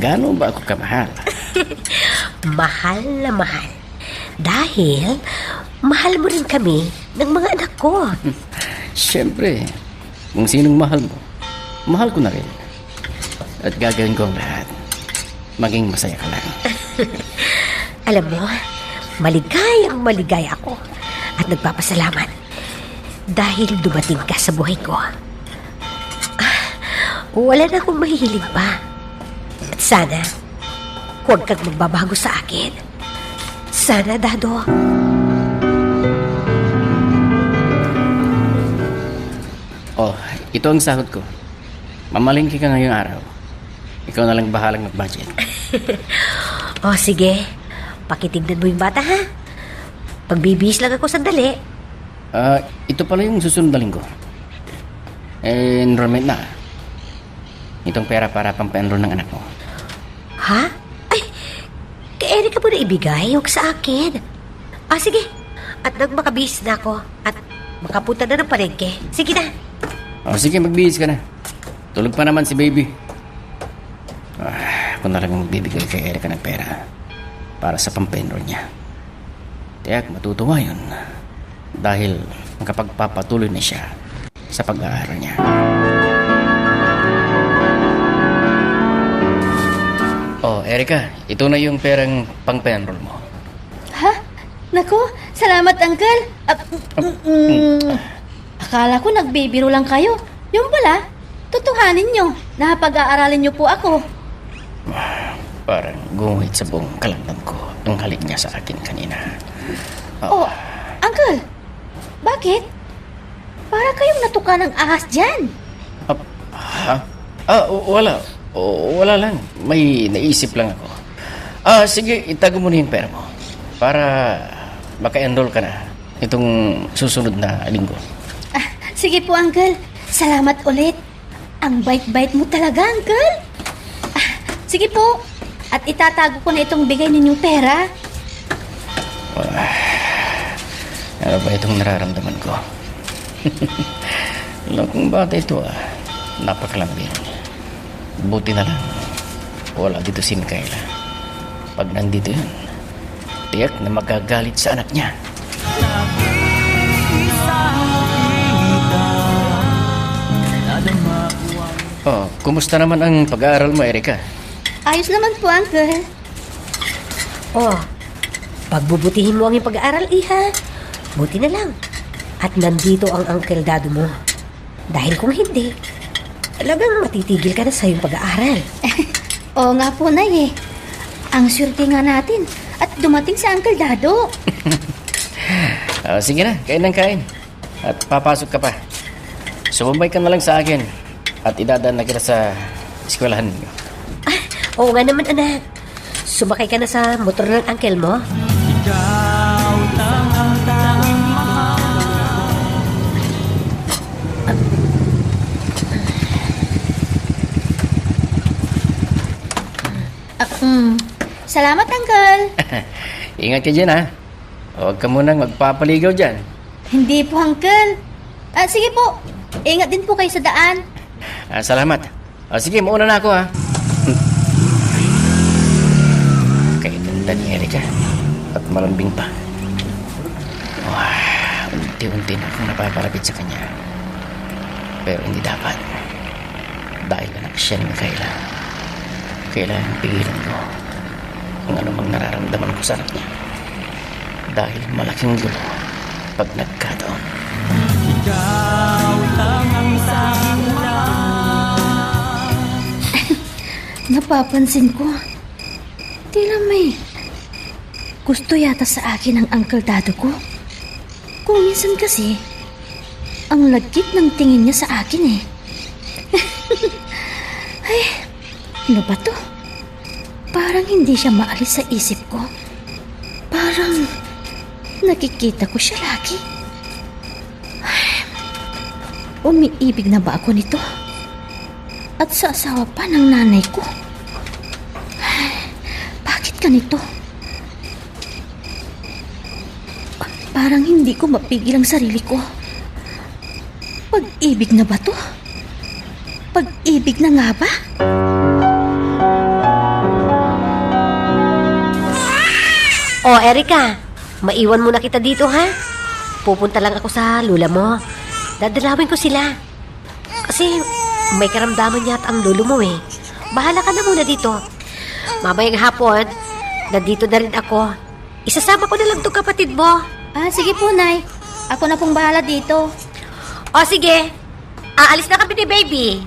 Speaker 5: Gano'n ba ako kamahal?
Speaker 1: Mahal na mahal. Dahil mahal mo rin kami ng mga anak ko.
Speaker 5: Siyempre, kung sinong mahal mo, mahal ko na rin. At gagawin ko ang lahat. Maging masaya ka lang.
Speaker 1: Alam mo, maligayang maligaya ako at nagpapasalamat dahil dumating ka sa buhay ko. Wala na akong mahihiling pa. At sana, huwag kang magbabago sa akin. Sana, Dado.
Speaker 5: Oh, ito ang sahod ko. Mamalingki ka ngayong araw. Ikaw na lang bahalang mag-budget.
Speaker 1: O sige, pakitignan mo yung bata ha. Pagbibihis lang ako sandali.
Speaker 5: Ito pala yung susunod na linggo. Enrollment na. Itong pera para pampa-enroll ng anak mo.
Speaker 1: Ha? Ay, kay Erika mo na ibigay, huwag sa akin. Sige. At nang makabihis na ako at makapunta na ng palengke. Sige na.
Speaker 5: Sige, magbihis ka na. Tulog pa naman si baby. Ako na lang magbibigay kay Erika ng pera para sa pampa-enroll niya. Tiyak matutuwa yun dahil makapagpapatuloy na siya sa pag-aaral niya. Erika, ito na yung perang pang-enroll mo.
Speaker 6: Ha? Naku, salamat, Uncle. Akala ko nagbibiro lang kayo. Yung pala, tutuhanin nyo na pag-aaralin nyo po ako.
Speaker 5: Parang gumuhit sa buong kalamnan ko ang halik niya sa akin kanina.
Speaker 6: Uncle, bakit? Para kayong natuka ng ahas dyan.
Speaker 5: Wala. Wala lang. May naisip lang ako. Sige, itago mo na yung pera mo para maka-enroll ka na itong susunod na linggo.
Speaker 6: Sige po, Uncle. Salamat ulit. Ang bait-bait mo talaga, Uncle. Sige po. At itatago ko na itong bigay ninyong pera.
Speaker 5: Ano ba itong nararamdaman ko? Alam kong bata ito napakalambing. Buti na lang wala dito si Micaela. Pag nandito yun, tiyak na magagalit sa anak niya. Kumusta naman ang pag-aaral mo, Erika?
Speaker 6: Ayos naman po, Uncle.
Speaker 1: Pagbubutihin mo ang iyong pag-aaral, Iha. Buti na lang. At nandito ang Uncle Dado mo. Dahil kung hindi, talagang matitigil ka na sa iyong pag-aaral.
Speaker 6: Oo nga po, Nay. Ang swerte nga natin at dumating si Uncle Dado.
Speaker 5: Sige na, kain ng kain. At papasok ka pa. Sumabay ka na lang sa akin at idadaan na kita sa eskwelahan niyo.
Speaker 1: Oo nga naman, anak. Sumakay ka na sa motor ng uncle mo?
Speaker 6: Salamat, Uncle.
Speaker 5: Ingat ka dyan, ha? Huwag ka munang magpapaligaw dyan.
Speaker 6: Hindi po, Uncle. Sige po. Ingat din po kayo sa daan.
Speaker 5: Salamat. Sige, mauna na ako, ha? Kainanda ni Erika at malambing pa. Unti-unti na akong napapalapit sa kanya. Pero hindi dapat. Dahil anak siya ni Micaela. Kailangan pigilan ko kung ano mang nararamdaman ko sa anak niya. dahil malaking gulo pag nagkataon.
Speaker 6: Napapansin ko, tila may gusto yata sa akin ang Uncle Dado ko. Kung minsan kasi, ang lagkit ng tingin niya sa akin eh. Ay, ano ba to? Parang hindi siya maalis sa isip ko. Parang nakikita ko siya lagi. Ay, umiibig na ba ako nito? At sa asawa pa ng nanay ko? Ay, bakit ganito? Parang hindi ko mapigil ang sarili ko. Pag-ibig na ba to? Pag-ibig na nga ba?
Speaker 1: Oh, Erika, maiwan muna kita dito, ha? Pupunta lang ako sa lula mo. Dadalawin ko sila. Kasi may karamdaman yata ang lolo mo eh. Bahala ka na muna dito. Mamayang hapon, nandito na rin ako. Isasama ko na lang itong kapatid mo.
Speaker 6: Ah, sige po, Nay. Ako na pong bahala dito.
Speaker 1: O sige, aalis na kami ni baby.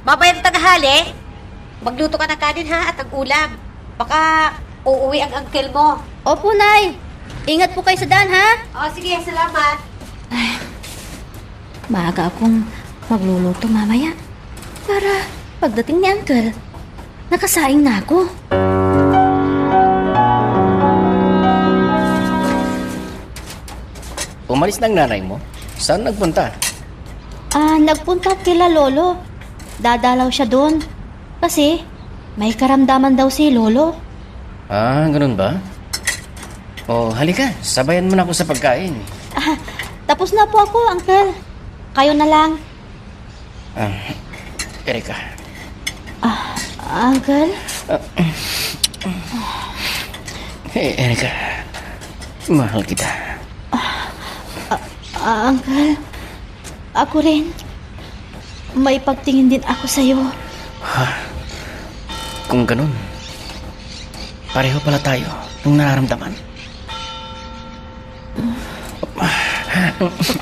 Speaker 1: Mamayang tanghali, magluto ka ng kanin ha at ang ulam. Baka uuwi ang uncle mo.
Speaker 6: Opo, Nay. Ingat po kayo sa daan, ha?
Speaker 1: O sige, salamat.
Speaker 6: Maaga akong magluluto mamaya. Para pagdating ni Uncle, nakasaing na ako.
Speaker 5: Umalis ng nanay mo? Saan nagpunta?
Speaker 6: Nagpunta kila Lolo. Dadalaw siya doon. Kasi may karamdaman daw si Lolo.
Speaker 5: Ganun ba? Oh, halika. Sabayan mo na ako sa pagkain.
Speaker 6: Tapos na po ako, Uncle. Kayo na lang.
Speaker 5: Erika.
Speaker 6: Uncle?
Speaker 5: Hey, Erika. Mahal kita.
Speaker 6: Uncle, ako rin. May pagtingin din ako sa'yo.
Speaker 5: Kung ganun, pareho pala tayo ng nararamdaman.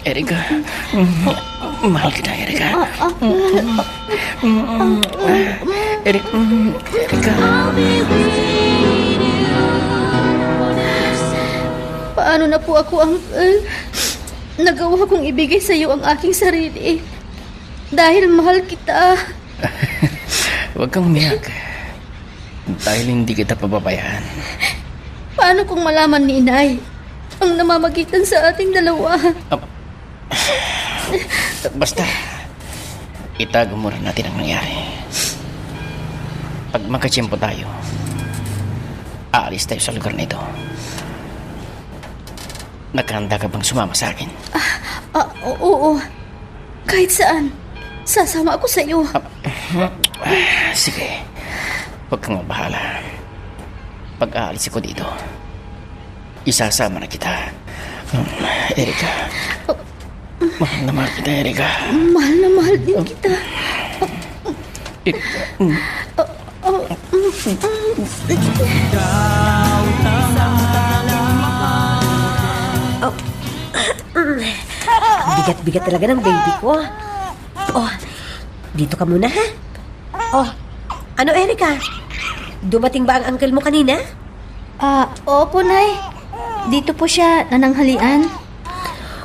Speaker 5: Erika. Mahal kita, Erika. Erika.
Speaker 6: Paano na po ako, Uncle? Nagawa kong ibigay sa'yo ang aking sarili. Dahil mahal kita.
Speaker 5: Huwag kang umiyak. Dahil hindi kita pababayaan.
Speaker 6: Paano kung malaman ni Inay ang namamagitan sa ating dalawa?
Speaker 5: Basta, itago mo rin natin ang nangyari. Pag magkatsyempo tayo, aalis tayo sa lugar na ito. Nakahanda ka bang sumama sa akin?
Speaker 6: Oo. Kahit saan. Sasama ako sa iyo.
Speaker 5: Sige. Huwag kang mabahala. Pag aalis ko dito, isasama na kita. Erika. Mahal na mahal kita, Erika.
Speaker 6: Mahal na mahal din kita.
Speaker 1: Bigat-bigat talaga ng baby ko. Oh, dito ka muna ha. Oh, ano Erika? Dumating ba ang uncle mo kanina?
Speaker 6: Opo, Nay. Dito po siya nananghalian.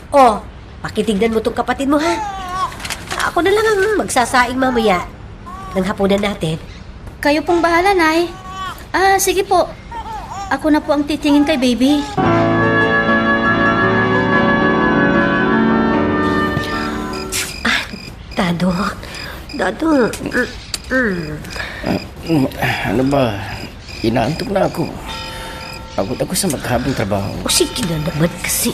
Speaker 1: Oh, pakitignan mo tong kapatid mo ha. Ako na lang ang magsasaing mamaya ng hapunan natin.
Speaker 6: Kayo pong bahala, Nay. Sige po. Ako na po ang titingin kay baby.
Speaker 1: Dado.
Speaker 5: Ano ba? Inaantok na ako. Pagod ako sa maghabang trabaho.
Speaker 1: O sige na naman kasi.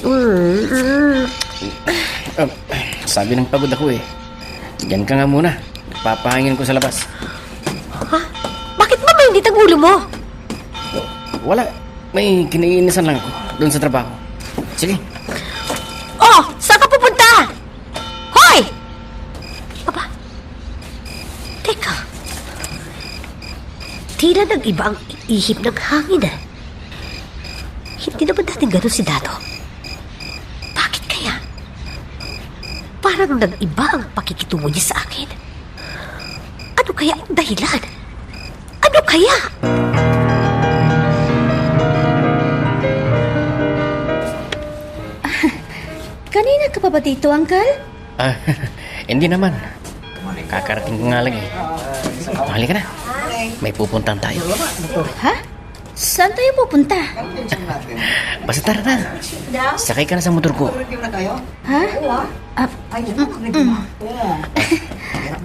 Speaker 5: Sabi ng pagod ako eh. Diyan ka nga muna. Papahangin ko sa labas.
Speaker 1: Ha? Bakit ba mainit ang ulo mo?
Speaker 5: Wala. May kinainisan lang ako doon sa trabaho. Sige.
Speaker 1: Oh! Saan ka pupunta? Hoy! Aba. Teka. Tila nag-iba ang ihip ng hangin ah. Hindi naman natin ganun si Dado. Bakit kaya? Parang nag-iba ang pakikitungo niya sa akin. Ano kaya ang dahilan? Ano kaya?
Speaker 6: Kanina ka pa ba dito, Uncle?
Speaker 5: Ah, hindi naman. Kakarating ko nga lang eh. Halika na. May pupuntahan tayo.
Speaker 6: Ha? Saan tayo pupunta?
Speaker 5: Basta tara na. Sakay ka na sa motor ko.
Speaker 6: Ha?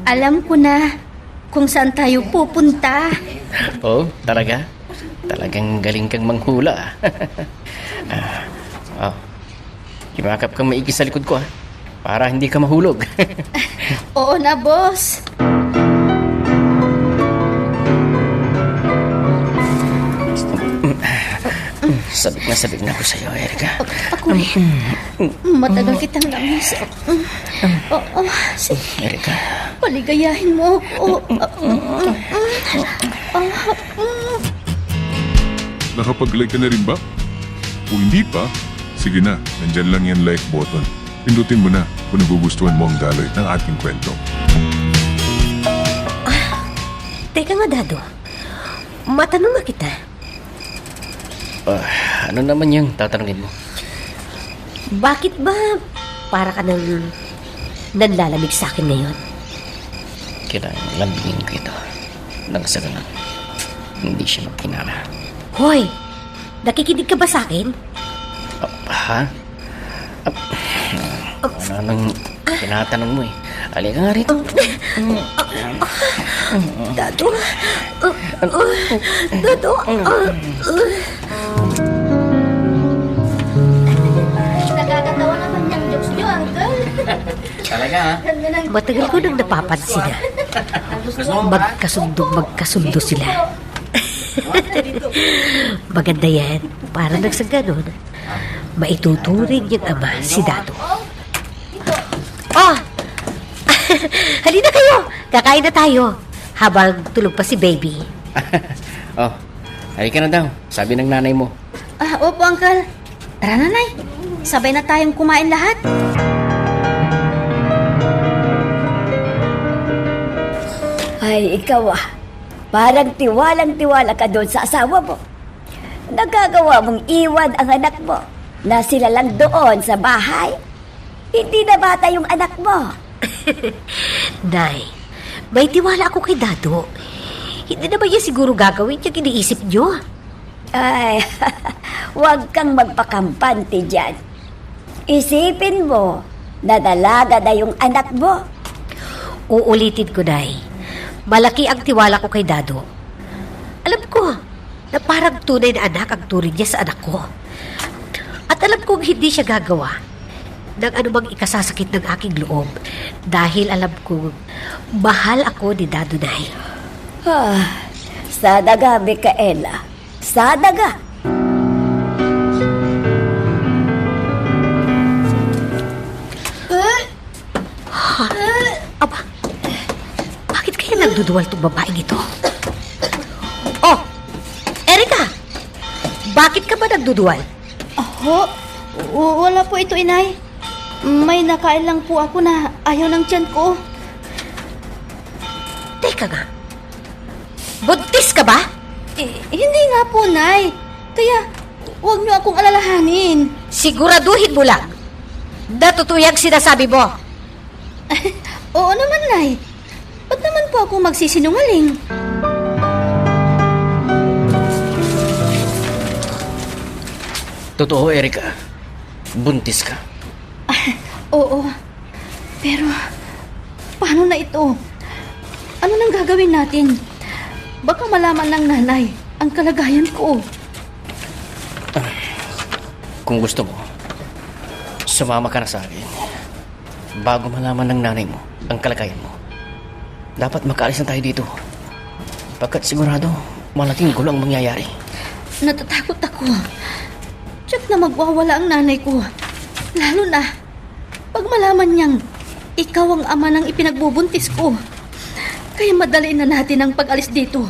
Speaker 6: Alam ko na kung saan tayo pupunta.
Speaker 5: Oh, talaga? Talagang galing kang manghula. Oh. Himakap kang maigi sa likod ko para hindi ka mahulog.
Speaker 6: Oo na, boss.
Speaker 5: Sabik na ako sa'yo, Erika.
Speaker 6: Ako rin. Matagal kitang namiss. Oo, sige.
Speaker 5: Erika.
Speaker 6: Paligayahin mo ako.
Speaker 3: Nakapag-like ka na rin ba? Kung hindi pa, sige na, nandyan lang yan like button. Pindutin mo na kung nagugustuhan mo ang daloy ng ating kwento.
Speaker 1: Teka nga, Dado. Matanong nga kita.
Speaker 5: Ano naman yung tatanungin mo?
Speaker 1: Bakit ba para ka nang nanlalamig sa akin ngayon?
Speaker 5: Kailangan lambingin ko ito. Nang sa ganun, hindi siya magkinala.
Speaker 1: Hoy! Nakikinig ka ba sa akin?
Speaker 5: Ha? Ano nang tinatanong mo eh? Halika nga rito.
Speaker 1: Dado? Dado?
Speaker 6: Nakakatawa naman yung jokes niyo, Uncle.
Speaker 5: Talaga ha?
Speaker 1: Matagal ko nang napapansin na magkasundo sila. Maganda yan. Para nang sa ganun, maituturing yung ama si Dado. Oh! Halina kayo! Kakain na tayo habang tulog pa si baby.
Speaker 5: Oh, halika na daw. Sabi ng nanay mo.
Speaker 6: Opo, Uncle. Tara, nanay. Sabay na tayong kumain lahat.
Speaker 4: Ay, ikaw parang tiwalang-tiwala ka doon sa asawa mo. Nagagawa mong iwan ang anak mo na sila lang doon sa bahay. Hindi na bata yung anak mo.
Speaker 1: Nay, may tiwala ako kay Dado. Hindi naman yan siguro gagawin yung iniisip nyo.
Speaker 4: Ay, huwag kang magpakampante dyan. Isipin mo na dalaga na yung anak mo.
Speaker 1: Uulitin ko, Nay. Malaki ang tiwala ko kay Dado. Alam ko na parang tunay na anak ang turing niya sa anak ko. At alam kong hindi siya gagawa ng anumang ikasasakit ng aking loob dahil alam kong mahal ako ni Dado, Nay.
Speaker 4: Sa daga, Micaela. Sa daga.
Speaker 1: Aba, bakit kaya nagduduwal tong babaeng ito? Oh, Erika! Bakit ka ba nagduduwal?
Speaker 6: Wala po ito, inay. May nakain lang po ako na ayaw ng tiyan ko.
Speaker 1: Teka nga. Buntis ka ba?
Speaker 6: Hindi nga po, nay. Kaya, huwag niyo akong alalahanin.
Speaker 1: Siguraduhin mo lang na totoo yung sinasabi mo.
Speaker 6: Oo naman, nay. Ba't naman po ako magsisinungaling?
Speaker 5: Totoo, Erika. Buntis ka.
Speaker 6: Oo. Pero, paano na ito? Ano nang gagawin natin? Baka malaman ng nanay ang kalagayan ko.
Speaker 5: Kung gusto mo, sumama ka na sa akin. Bago malaman ng nanay mo ang kalagayan mo. Dapat makaalis na tayo dito. Pagkat sigurado, malaking gulo ang mangyayari.
Speaker 6: Natatakot ako. Tiyak na magwawala ang nanay ko. Lalo na, pag malaman niyang ikaw ang ama ng ipinagbubuntis ko. Kaya madali na natin ang pag-alis dito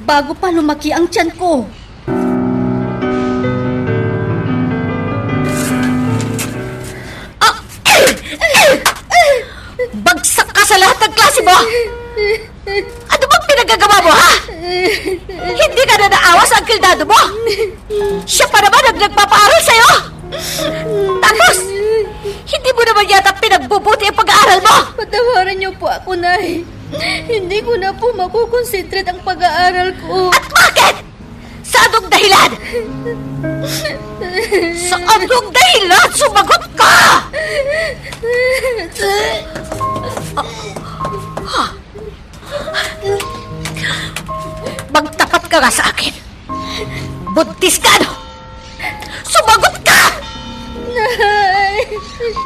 Speaker 6: bago pa lumaki ang tiyan ko.
Speaker 1: Ano bang pinagagawa mo, ha? Hindi ka na naawa sa Uncle Dado mo? Siya pa naman ang nagpapaaral sa'yo! Tapos, hindi mo naman yata pinagbubuti ang pag-aaral mo!
Speaker 6: Patawarin niyo po ako, Nay. Hindi ko na po makukonsentrate ang pag-aaral ko.
Speaker 1: At bakit? Sa anong dahilan? Sa anong dahilan? Sumagot ka! Magtapat ka nga sa akin. Buntis ka, no? Sumagot ka!
Speaker 6: Nay!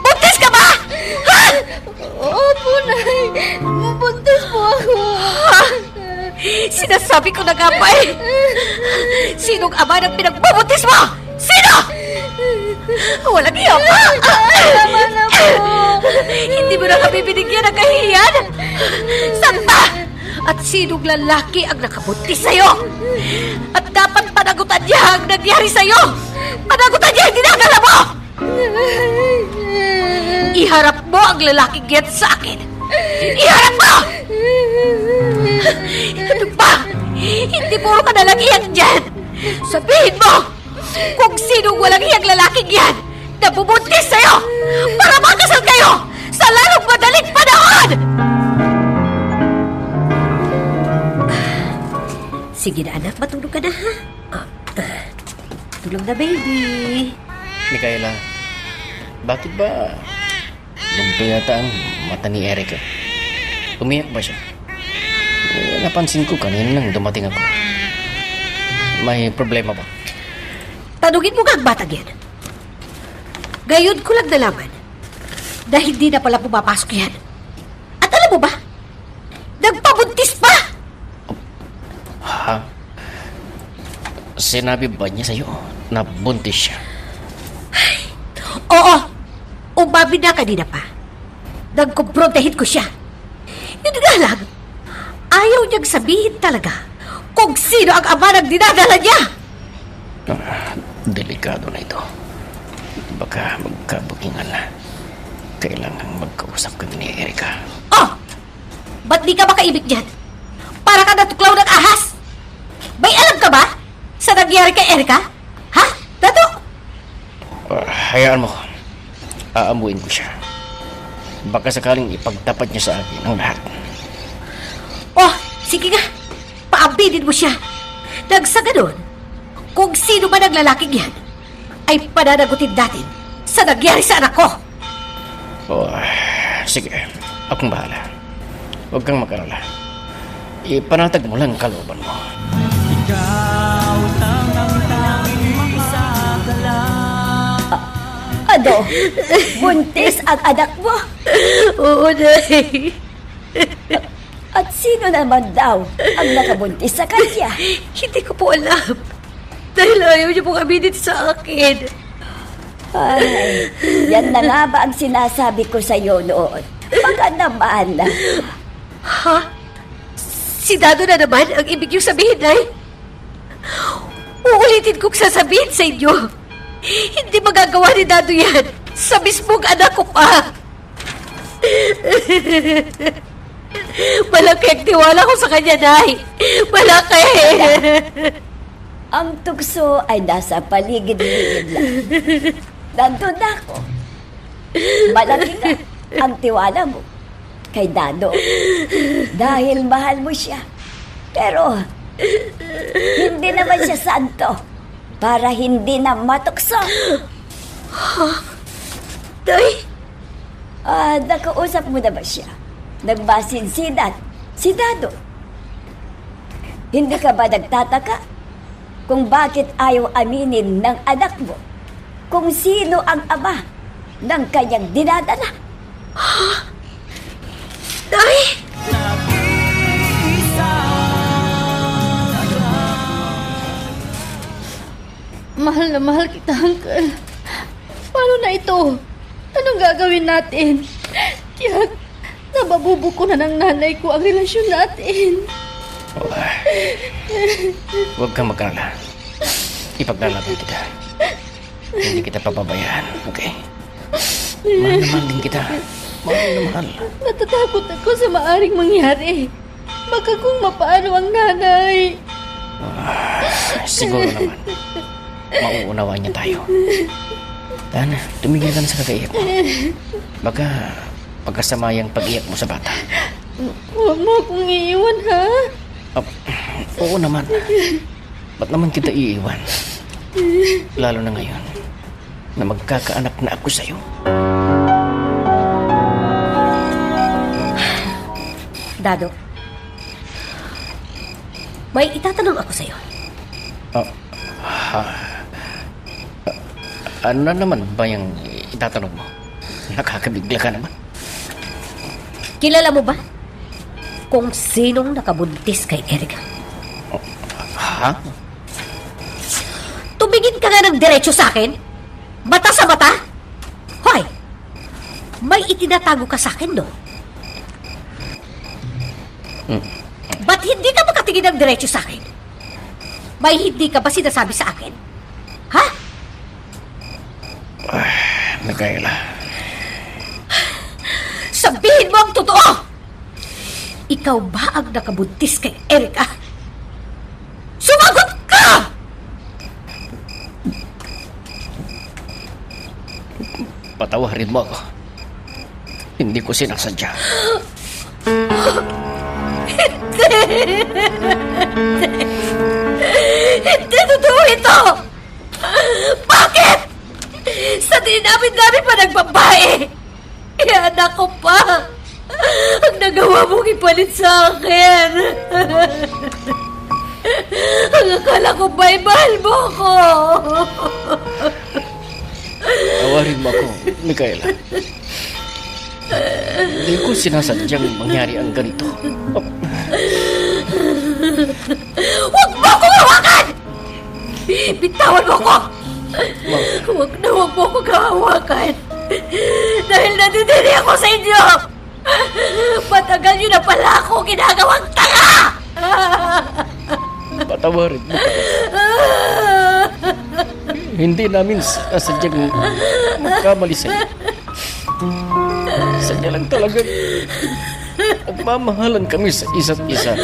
Speaker 1: Buntis ka ba? Ha?
Speaker 6: Opo, Nay. Buntis po ako.
Speaker 1: Sinasabi ko na nga ba eh. Sinong ama ng pinagbubuntis mo? Sino? Walang iyo ka!
Speaker 6: Tama na po.
Speaker 1: Hindi mo na kami binigyan ng kahihiyan! Saan ba? At sinong lalaki ang nakabuntis sa'yo? At dapat panagutan niya ang nangyari sa'yo! Panagutan niya ang dinadala mo! Iharap mo ang lalaking yan sa akin! Iharap mo! Ano ba? Hindi puro ka nalang iyak dyan! Sabihin mo kung sinong walang iyang lalaking yan na bubuntis sa'yo para makasal kayo sa lalong madaling panahon! Sige na anak, matulog ka na ha? Tulog na baby.
Speaker 5: Micaela, bakit ba lumto yata ang mata ni Erica? Umiyak ba siya? Napansin ko kanina nang dumating ako. May problema ba?
Speaker 1: Tanungin mo nga ang batang yan. Gayon ko lang nalaman na hindi na pala pumapasok yan. At alam mo ba? Nagpabuntis pa!
Speaker 5: Ha? Sinabi ba niya sa'yo na buntis siya?
Speaker 1: Oo! Umamin na kanina pa. Nagkumprontahin ko siya. Yun nga lang, ayaw niyang sabihin talaga kung sino ang ama ng dinadala niya.
Speaker 5: Delikado na ito. Baka magkabukingan na. Kailangan magkausap kami ni Erica.
Speaker 1: Oh! Ba't di ka makaibig niyan? Para ka natuklaw ng ahas! May alam ka ba sa nangyari kay Erica? Ha? Dato?
Speaker 5: Hayaan mo. Aamuin ko siya. Baka sakaling ipagtapat niya sa akin ang lahat.
Speaker 1: Oh, sige nga. Paabinin mo siya. Nang sa ganun, kung sino man ang lalaking yan, ay pananagutin natin sa nangyari sa anak ko.
Speaker 5: Oh, sige. Akong bahala. Huwag kang mag-alala. Ipanatag mo lang ang kalooban mo.
Speaker 4: Ano? Buntis ang anak mo?
Speaker 1: Oo, Nay.
Speaker 4: At sino naman daw ang nakabuntis sa kanya?
Speaker 1: Hindi ko po alam. Dahil ayaw niyo pong aminin sa akin.
Speaker 4: Ay, yan na nga ba ang sinasabi ko sa iyo noon? Baka naman.
Speaker 1: Ha? Si Dado na naman ang ibig niyong sabihin, Nay? Uulitin kong sasabihin sa inyo. Hindi magagawa ni Dado yan sa mismong anak ko pa. Malaki ang tiwala ko sa kanya, Nay. Malaki.
Speaker 4: Ang tukso ay nasa paligid-ligid lang. Nandun ako. Malaki nga ang tiwala mo kay Dado. Dahil mahal mo siya. Pero, hindi naman siya santo para hindi na matukso.
Speaker 1: Nay?
Speaker 4: Nakausap mo na ba siya? Nagmasinsinan si Dado. Hindi ka ba nagtataka kung bakit ayaw aminin ng anak mo kung sino ang ama ng kanyang dinadala?
Speaker 1: Nay?
Speaker 6: Mahal na mahal kita, Uncle. Paano na ito? Anong gagawin natin? Tiyak, nababubuko na ng nanay ko ang relasyon natin.
Speaker 5: Oh, huwag kang mag-alala. Ipaglalaban kita. Hindi kita papabayaan, okay? Mahal na mahal din kita. Mahal na mahal.
Speaker 6: Natatakot ako sa maaring mangyari. Baka kung mapaano ang nanay.
Speaker 5: Siguro naman. Mauunawaan niya tayo. Tan, tumigil ka na sa kagaiyak mo. Baka pagkasamayang pag-iyak mo sa bata.
Speaker 6: Huwag mo akong iiwan, ha?
Speaker 5: Oo naman. Ba't naman kita iiwan? Lalo na ngayon na magkakaanak na ako sa'yo.
Speaker 1: Dado, may itatanong ako sa'yo.
Speaker 5: Ano na naman ba yung itatanong mo? Nakakabigla ka naman.
Speaker 1: Kilala mo ba kung sinong nakabuntis kay Erica?
Speaker 5: Ha?
Speaker 1: Tumingin ka nga ng diretso sa akin? Mata sa mata? Hoy! May itinatago ka sa akin, no? Ba't hindi ka makatingin ng diretso sa akin? May hindi ka ba sinasabi sa akin? Ha?
Speaker 5: Micaela.
Speaker 1: Sabihin mo ang totoo! Ikaw ba ang nakabuntis kay Erica? Sumagot ka!
Speaker 5: Patawarin mo ako. Hindi ko sinasadya.
Speaker 1: Hindi totoo ito! Bakit? Sa dinami-dami pa nagbabae! Anak ko pa! Ang nagawa mong ipalit sa akin! Ang akala ko ba'y mahal mo ko!
Speaker 5: Tawarin mo ako, Micaela. Hindi ko sinasadyang mangyari ang ganito.
Speaker 1: Huwag mo akong hawakan! Bitawan mo ko! Huwag mo akong hawakan! Dahil nadidiri ako sa inyo! Matagal nyo na pala ako ginagawang tanga!
Speaker 5: Patawarin mo ako. Hindi namin sadyang magkamali sa'yo. Sadya lang talaga nagmamahalan kami sa isa't isa.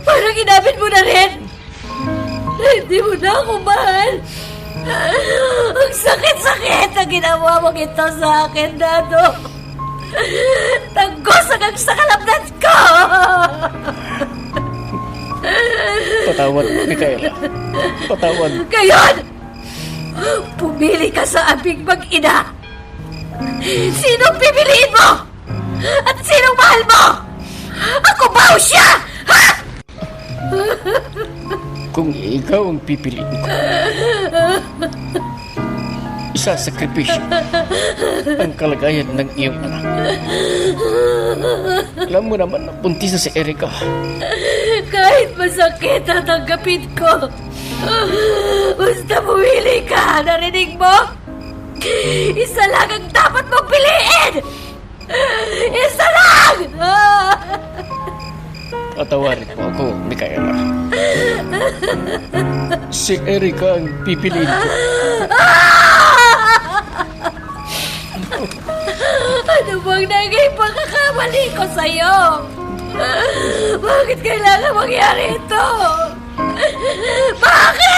Speaker 1: Parang ginamit mo na rin! Hindi mo na ako mahal! Ang sakit-sakit na ginawa mong ito sa akin, Dado! Tanggos hanggang sa kalabnan ko!
Speaker 5: Patawad, Micaela. Patawad.
Speaker 1: Ngayon! Pumili ka sa aming mag-ina! Sinong pipiliin mo? At sinong mahal mo? Ako ba o siya? Ha?
Speaker 5: Kung ikaw ang pipiliin ko, isasakripisyo ang kalagayan ng iyong anak. Alam mo naman na buntis na si Erica.
Speaker 1: Kahit masakit, tatanggapin ko. Basta pumili ka, narinig mo? Isa lang ang dapat mong piliin! Isa lang!
Speaker 5: Patawarin mo ako, Micaela. Si Erica ang pipiliin ko.
Speaker 1: Ano bang naging pagkakamali ko sa'yo? Bakit kailangan mangyari ito? Bakit?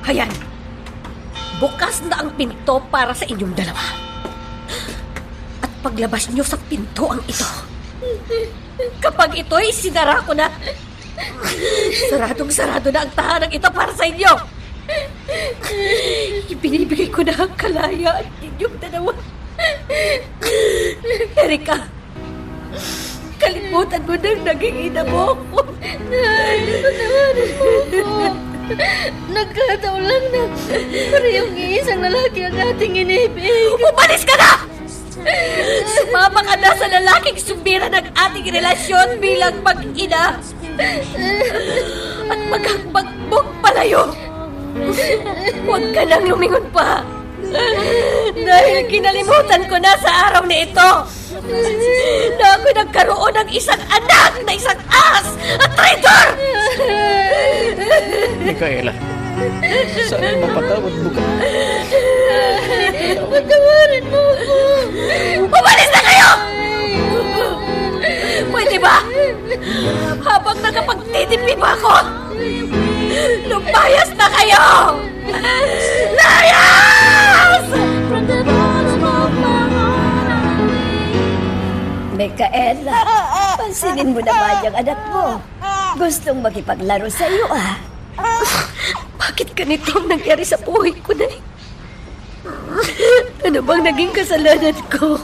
Speaker 1: Ayan, bukas na ang pinto para sa inyong dalawa. At paglabas nyo sa pintuang ito, kapag ito'y sinara ko na, saradong-sarado na ang tahanang ito para sa inyo. Ibinibigay ko na ang kalayaan ninyong dalawa. Erica, kalimutan mo nang naging ina mo ako.
Speaker 6: Patawarin mo ako. Nagkataon lang na parehong iisang lalaki ang ating inibig.
Speaker 1: Umalis ka na! Sumama ka na sa lalaking sumbira ng ating relasyon bilang mag-ina. At maghambag mong palayo. Huwag ka nang lumingon pa. Dahil kinalimutan ko na sa araw na ito na ako nagkaroon ng isang anak na isang as at traitor!
Speaker 5: Micaela, sana mapatawad mo ka.
Speaker 1: Patawarin mo ako! Umalis na kayo! Pwede ba? Habang nakapagtitipid pa ako, lumayas na kayo! Layas!
Speaker 4: Micaela, pansinin mo naman yung anak mo. Gustong makipaglaro sa iyo, ah.
Speaker 1: Bakit ganito ang nangyari sa buhay ko, Nay? Ano bang naging kasalanan ko?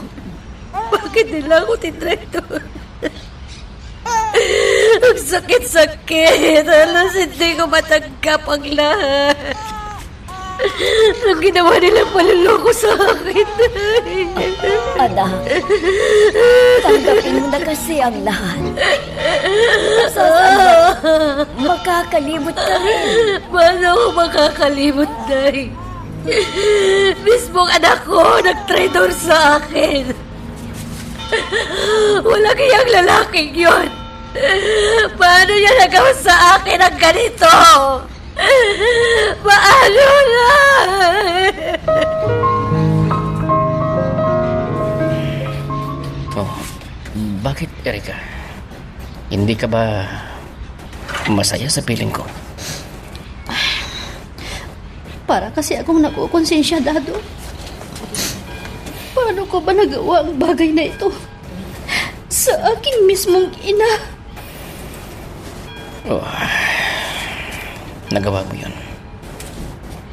Speaker 1: Bakit nila ako tinretor? Ang sakit-sakit. Halos hindi ko matanggap ang lahat. Ang ginawa nilang maluloko sa akin, Nay.
Speaker 4: Anak, tanggapin mo na kasi ang lahat. Makakalimot ka rin.
Speaker 1: Paano ako makakalimot, Nay? Mismong anak ko nag-traitor sa akin. Walang iyang lalaking yun. Paano niya nagawa sa akin ang ganito? Paano na?
Speaker 5: Oh, bakit, Erika? Hindi ka ba masaya sa piling ko?
Speaker 6: Para kasi akong nakukonsensya, Dado. Paano ko ba nagawa ang bagay na ito? Sa aking mismong ina.
Speaker 5: Oh, nagawa mo yun.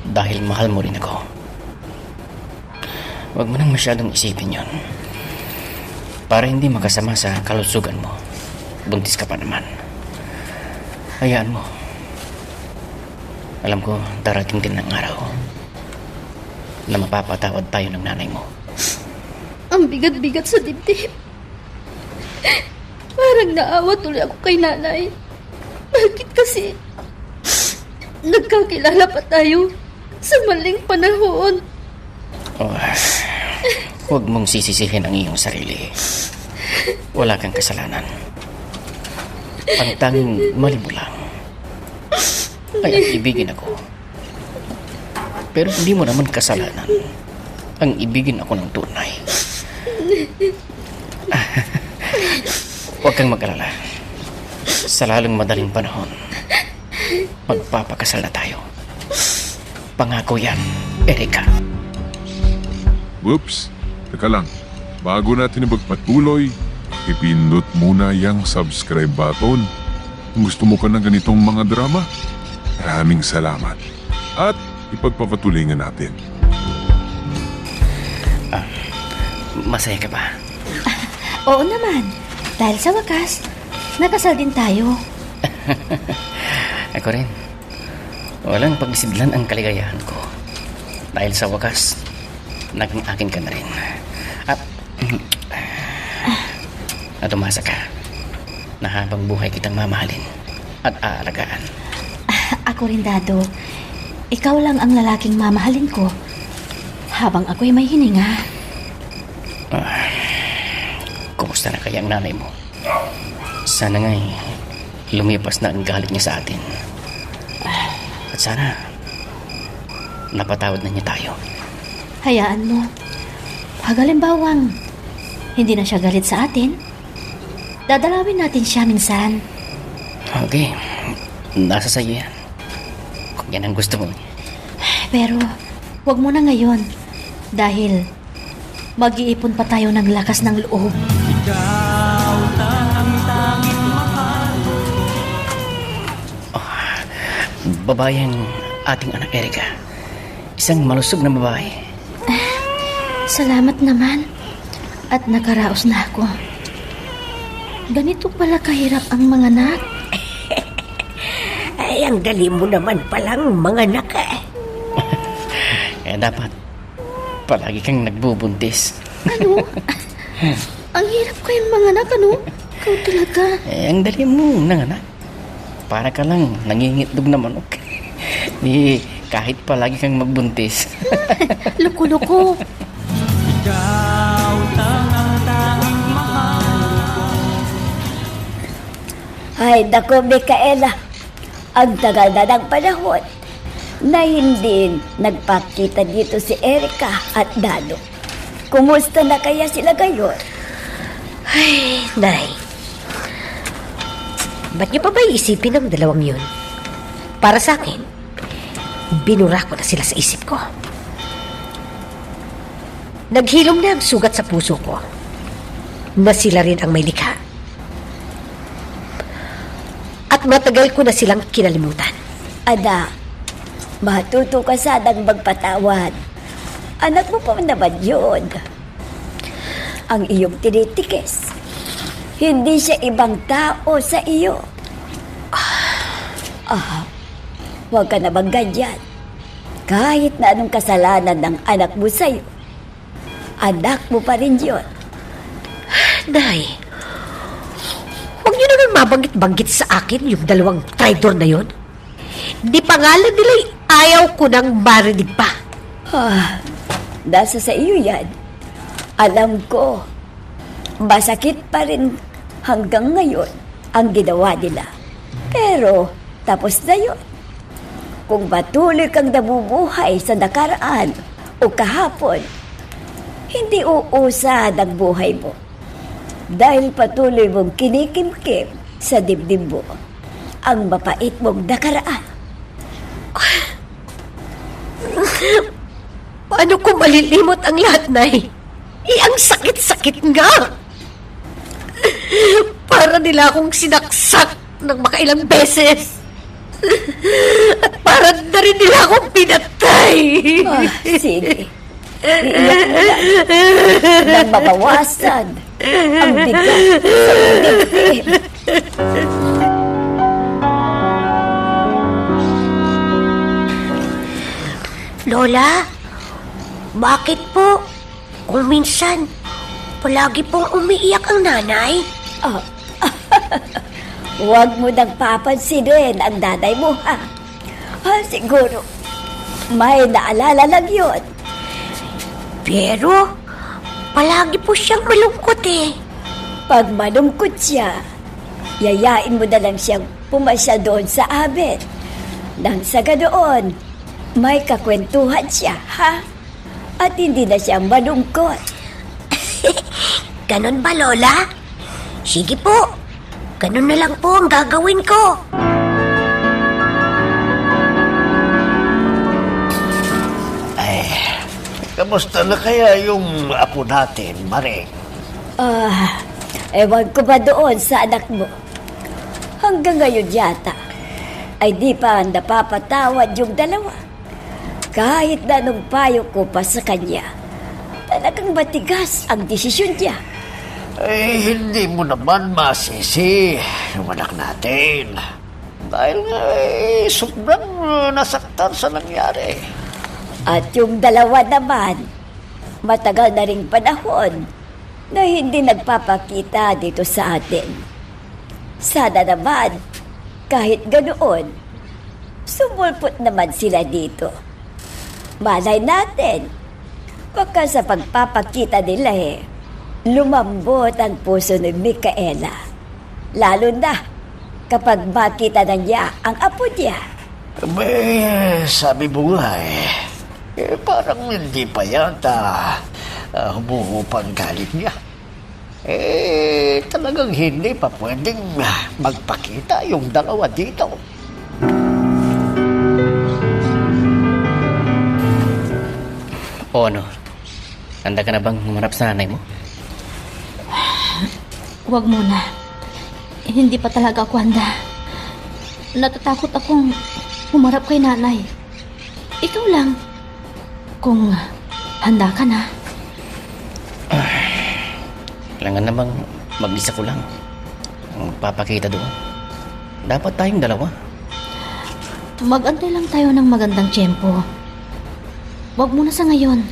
Speaker 5: Dahil mahal mo rin ako. Huwag mo nang masyadong isipin yun. Para hindi makasama sa kalusugan mo. Buntis ka pa naman. Hayaan mo. Alam ko, darating din ang araw na mapapatawad tayo ng nanay mo.
Speaker 6: Ang bigat-bigat sa dibdib. Parang naawa tuloy ako kay nanay. Bakit kasi nagkakilala pa tayo sa maling panahon?
Speaker 5: Oh, huwag mong sisisihin ang iyong sarili. Wala kang kasalanan. Ang tanging mali mo lang ay ang ibigin ako. Pero hindi mo naman kasalanan ang ibigin ako ng tunay. Huwag kang mag-alala. Sa lalong madaling panahon, magpapakasal na tayo. Pangako yan, Erika.
Speaker 3: Whoops! Teka lang. Bago natin magpatuloy, ipindot muna yung subscribe button. Kung gusto mo ka ng ganitong mga drama, maraming salamat. At ipagpapatuloy nga natin.
Speaker 5: Masaya ka ba?
Speaker 6: Oo naman. Dahil sa wakas, nakasal din tayo.
Speaker 5: Ako rin. Walang pagsidlan ang kaligayahan ko. Dahil sa wakas, naging akin ka na rin. At umasa ka na habang buhay kitang mamahalin at aalagaan.
Speaker 6: Ako rin, Dado. Ikaw lang ang lalaking mamahalin ko habang ako'y may hininga.
Speaker 5: Kumusta na kaya ang nanay mo? Sana nga'y lumipas na ang galit niya sa atin. At sana napatawad na niya tayo.
Speaker 6: Hayaan mo. Pag halimbawang hindi na siya galit sa atin, dadalawin natin siya minsan.
Speaker 5: Okay. Nasa sa'yo yan. Kung yan ang gusto mo.
Speaker 6: Pero wag mo na ngayon dahil mag-iipon pa tayo ng lakas ng loob.
Speaker 5: Babae ang ating anak Erika. Isang malusog na babae.
Speaker 6: Salamat naman. At nakaraos na ako. Ganito pala kahirap ang mga anak.
Speaker 1: Ay, ang dali mo naman palang mga anak eh.
Speaker 5: Kaya dapat palagi kang nagbubuntis.
Speaker 6: Ano? Ang hirap kayong mga anak, ano? Ikaw talaga.
Speaker 5: Ang dali mo nanganak. Para ka lang nangingitlog na manok. Kahit palagi kang magbuntis.
Speaker 6: Luko-luko.
Speaker 4: Ay, naku, Micaela. Ang tagal na ng panahon na hindi nagpakita dito si Erika at Dano. Kumusta na kaya sila ngayon?
Speaker 1: Ay, Nay. Ba't niyo pa ba iisipin ang dalawang yun? Para sa akin, binura ko na sila sa isip ko. Naghilom na ang sugat sa puso ko na sila rin ang may likha. At matagal ko na silang kinalimutan.
Speaker 4: Anak, matuto ka sanang magpatawad. Anak mo pa naman yun. Ang iyong tinitikis, hindi siya ibang tao sa iyo. Huwag ka na bang ganyan. Kahit na anong kasalanan ng anak mo sa'yo, anak mo pa rin yun.
Speaker 1: Nay, huwag niyo naman mabanggit-banggit sa akin yung dalawang traitor na yon. Di pangalan nila'y ayaw ko nang marinig pa.
Speaker 4: Nasa sa iyo yan. Alam ko, masakit pa rin hanggang ngayon ang ginawa nila. Pero tapos na yun. Kung patuloy kang nabubuhay sa nakaraan o kahapon, hindi uusad ang buhay mo. Dahil patuloy mong kinikimkim sa dibdib mo ang mapait mong nakaraan.
Speaker 1: Paano ko malilimot ang lahat, Nay? Ang sakit-sakit nga. Para nila akong sinaksak ng makailang beses. At para na rin nila akong pinatay.
Speaker 4: Sige. Iiyak mo lang. Nang mabawasan ang bigat sa iyong dibdib.
Speaker 1: Lola, bakit po? Kung minsan, palagi pong umiiyak ang nanay.
Speaker 4: Huwag mo nang papansinin ang nanay mo, ha? Siguro, may naalala lang yun.
Speaker 1: Pero, palagi po siyang malungkot eh.
Speaker 4: Pag malungkot siya, yayain mo na lang siyang pumasya doon sa amin. Nang sa ganoon, may kakwentuhan siya, ha? At hindi na siya malungkot.
Speaker 1: Ganon ba, Lola? Sige po. Ganon na lang po ang gagawin ko.
Speaker 2: Kamusta na kaya yung apo natin, Mare?
Speaker 4: Ewan ko ba doon sa anak mo? Hanggang ngayon yata, ay di pa napapatawad yung dalawa. Kahit na nung payo ko pa sa kanya, talagang matigas ang desisyon niya.
Speaker 2: Hindi mo naman masisi yung anak natin. Dahil nga, sobrang nasaktan sa nangyari.
Speaker 4: At yung dalawa naman, matagal na ring panahon na hindi nagpapakita dito sa atin. Sana naman, kahit ganoon, sumulpot naman sila dito. Malay natin, baka sa pagpapakita nila lumambot ang puso ni Micaela. Lalo na kapag makita na niya ang apo niya.
Speaker 2: Sabi mo nga parang hindi pa yata humuhupa ang galit niya. Talagang hindi pa pwedeng magpakita yung dalawa dito.
Speaker 5: O ano? Handa ka na bang humarap sa nanay mo?
Speaker 6: Huwag muna. Hindi pa talaga ako handa. Natatakot akong humarap kay nanay. Ikaw lang. Kung handa ka na.
Speaker 5: Kailangan namang mag-isa ko lang ang magpapakita doon. Dapat tayong dalawa.
Speaker 6: Mag-antay lang tayo ng magandang tiyempo. Huwag muna sa ngayon.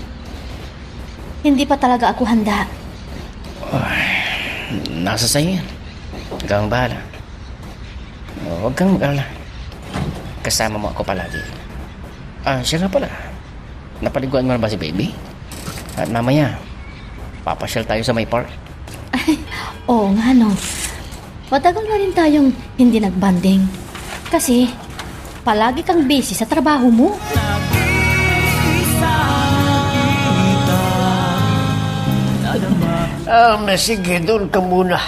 Speaker 6: Hindi pa talaga ako handa.
Speaker 5: Nasa sa'yo yan. Ikaw ang bahala. Huwag kang mag-alala. Kasama mo ako palagi. Siya nga pala. Napaliguan mo na ba si baby? At mamaya, papasyal tayo sa may park.
Speaker 6: Oo nga, no. Matagal na rin tayong hindi nagbanding. Kasi, palagi kang busy sa trabaho mo.
Speaker 2: Sige, doon ka muna.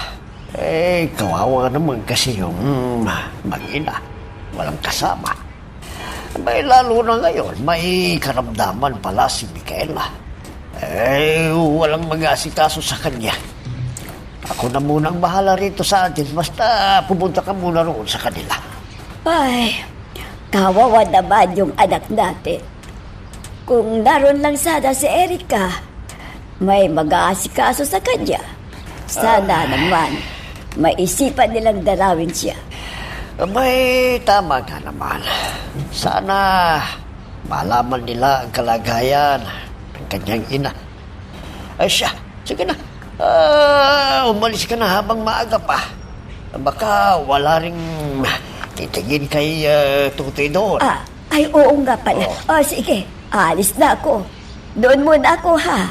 Speaker 2: Kawawa naman kasi yung mag-ina. Walang kasama. Lalo na ngayon, may karamdaman pala si Micaela. Walang mag-aasikaso sa kanya. Ako na munang bahala rito sa atin, basta pumunta ka muna roon sa kanila.
Speaker 4: Ay, kawawa naman yung anak natin. Kung naroon lang sana si Erika, may mag-aasikaso sa kanya. Sana naman, maisipan nilang dalawin siya.
Speaker 2: May tama ka naman. Sana malaman nila ang kalagayan ng kanyang ina. Siya, sige na. Umalis ka na habang maaga pa. Baka wala ring titingin kay Tutoy doon.
Speaker 4: Ay oo nga pala. Sige, alis na ako. Doon muna ako ha.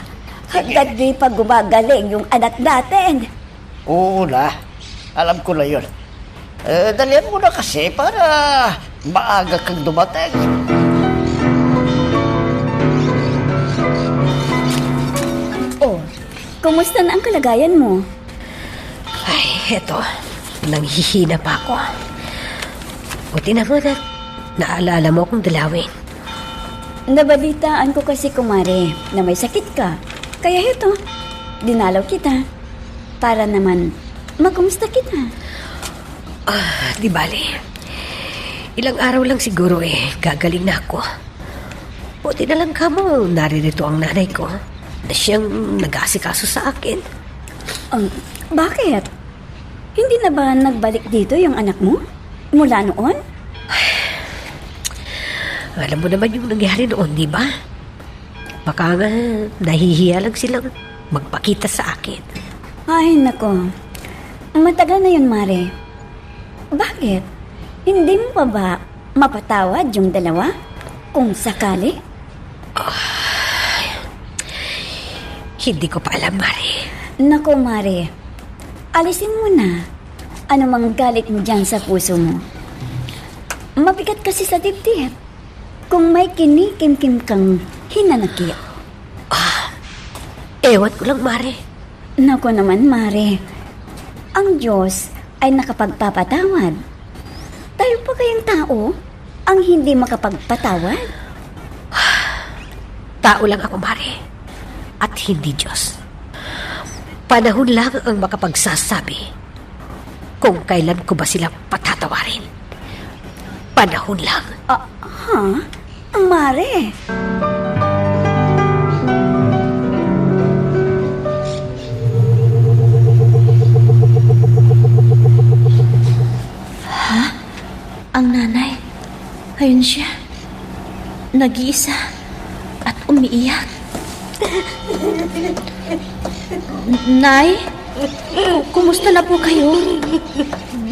Speaker 4: Hanggang di pa gumagaling yung anak natin.
Speaker 2: Oo na. Alam ko na yun. Dalihan mo na kasi para maaga kang dumating.
Speaker 4: Kumusta na ang kalagayan mo?
Speaker 1: Ay, eto. Nanghihina pa ako. Buti naman at naalala mo akong dalawin.
Speaker 4: Nabalitaan ko kasi, kumare, na may sakit ka. Kaya ito, dinalaw kita. Para naman magkumusta kita.
Speaker 1: Di bali. Ilang araw lang siguro gagaling na ako. Buti na lang kamo, naririto ang nanay ko na siyang nag-aasikaso sa akin.
Speaker 4: Bakit? Hindi na ba nagbalik dito yung anak mo? Mula noon?
Speaker 1: Alam mo naman yung nangyari noon, di ba? Baka nga nahihiya lang silang magpakita sa akin.
Speaker 4: Ay, nako. Matagal na yun, Mare. Bakit? Hindi mo pa ba mapatawad yung dalawa? Kung sakali?
Speaker 1: Hindi ko pa alam, Mare.
Speaker 4: Nako, Mare. Alisin mo na. Ano mang galit mo dyan sa puso mo. Mabigat kasi sa dibdib. Kung may kinikim-kim kang hinanakit.
Speaker 1: Ewan ko lang, Mare.
Speaker 4: Nako naman, Mare. Ang Diyos ay nakapagpapatawad. Tayo pa kayang tao ang hindi makapagpatawad?
Speaker 1: Tao lang ako, Mare. At hindi Diyos. Panahon lang ang makapagsasabi kung kailan ko ba sila patatawarin. Panahon lang.
Speaker 4: Mare?
Speaker 6: Ang nanay, ayun siya. Nag-iisa at umiiyak. Nay, kumusta na po kayo?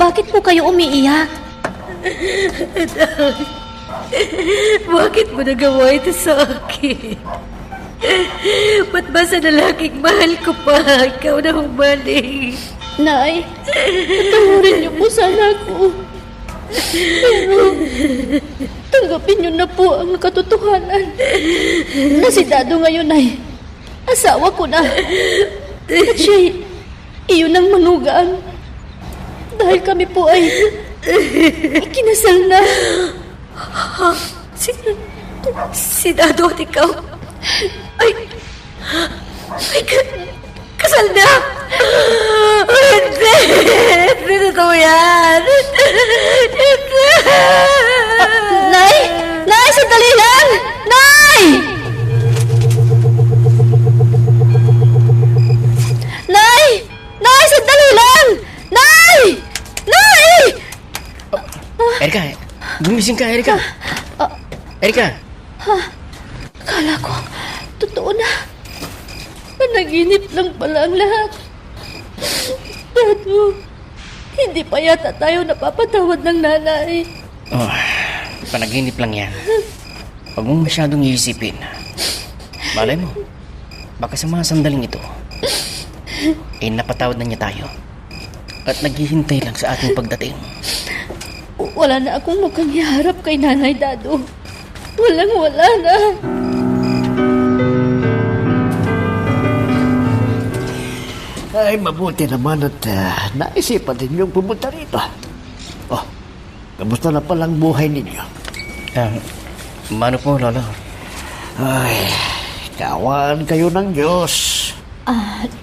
Speaker 6: Bakit po kayo umiiyak?
Speaker 1: Bakit mo nagawa ito sa akin? Ba't ba sa lalaking mahal ko pa, ikaw na humalik?
Speaker 6: Nay, patawarin niyo po sana ako. Pero, tanggapin niyo na po ang katotohanan na si Dado ngayon ay asawa ko na. At siya'y iyon ang manugang. Dahil kami po ay ikinasal na.
Speaker 1: Si Dado at ikaw ay kasal na. Hindi. Hindi totoo yan. Hindi.
Speaker 6: Nay! Nay! Sandali lang! Nay! Nay! Nay! Sandali lang! Nay! Nay!
Speaker 5: Erika, gumising ka, Erika. Erika.
Speaker 6: Akala ko, totoo na. Panaginip lang pala ang lahat. Dado, hindi pa yata tayo napapatawad ng nanay.
Speaker 5: Panaginip lang yan. Huwag mong masyadong iisipin. Malay mo, baka sa mga sandaling ito, napatawad na niya tayo. At naghihintay lang sa ating pagdating.
Speaker 6: Wala na akong mukhang iharap kay Nanay Dado. Wala na.
Speaker 2: Ay, mabuti naman at naisipan din yung pumunta rito. Oh, kamusta na palang buhay ninyo?
Speaker 5: Mano po, Lolo?
Speaker 2: Ay, kawan kayo ng Diyos.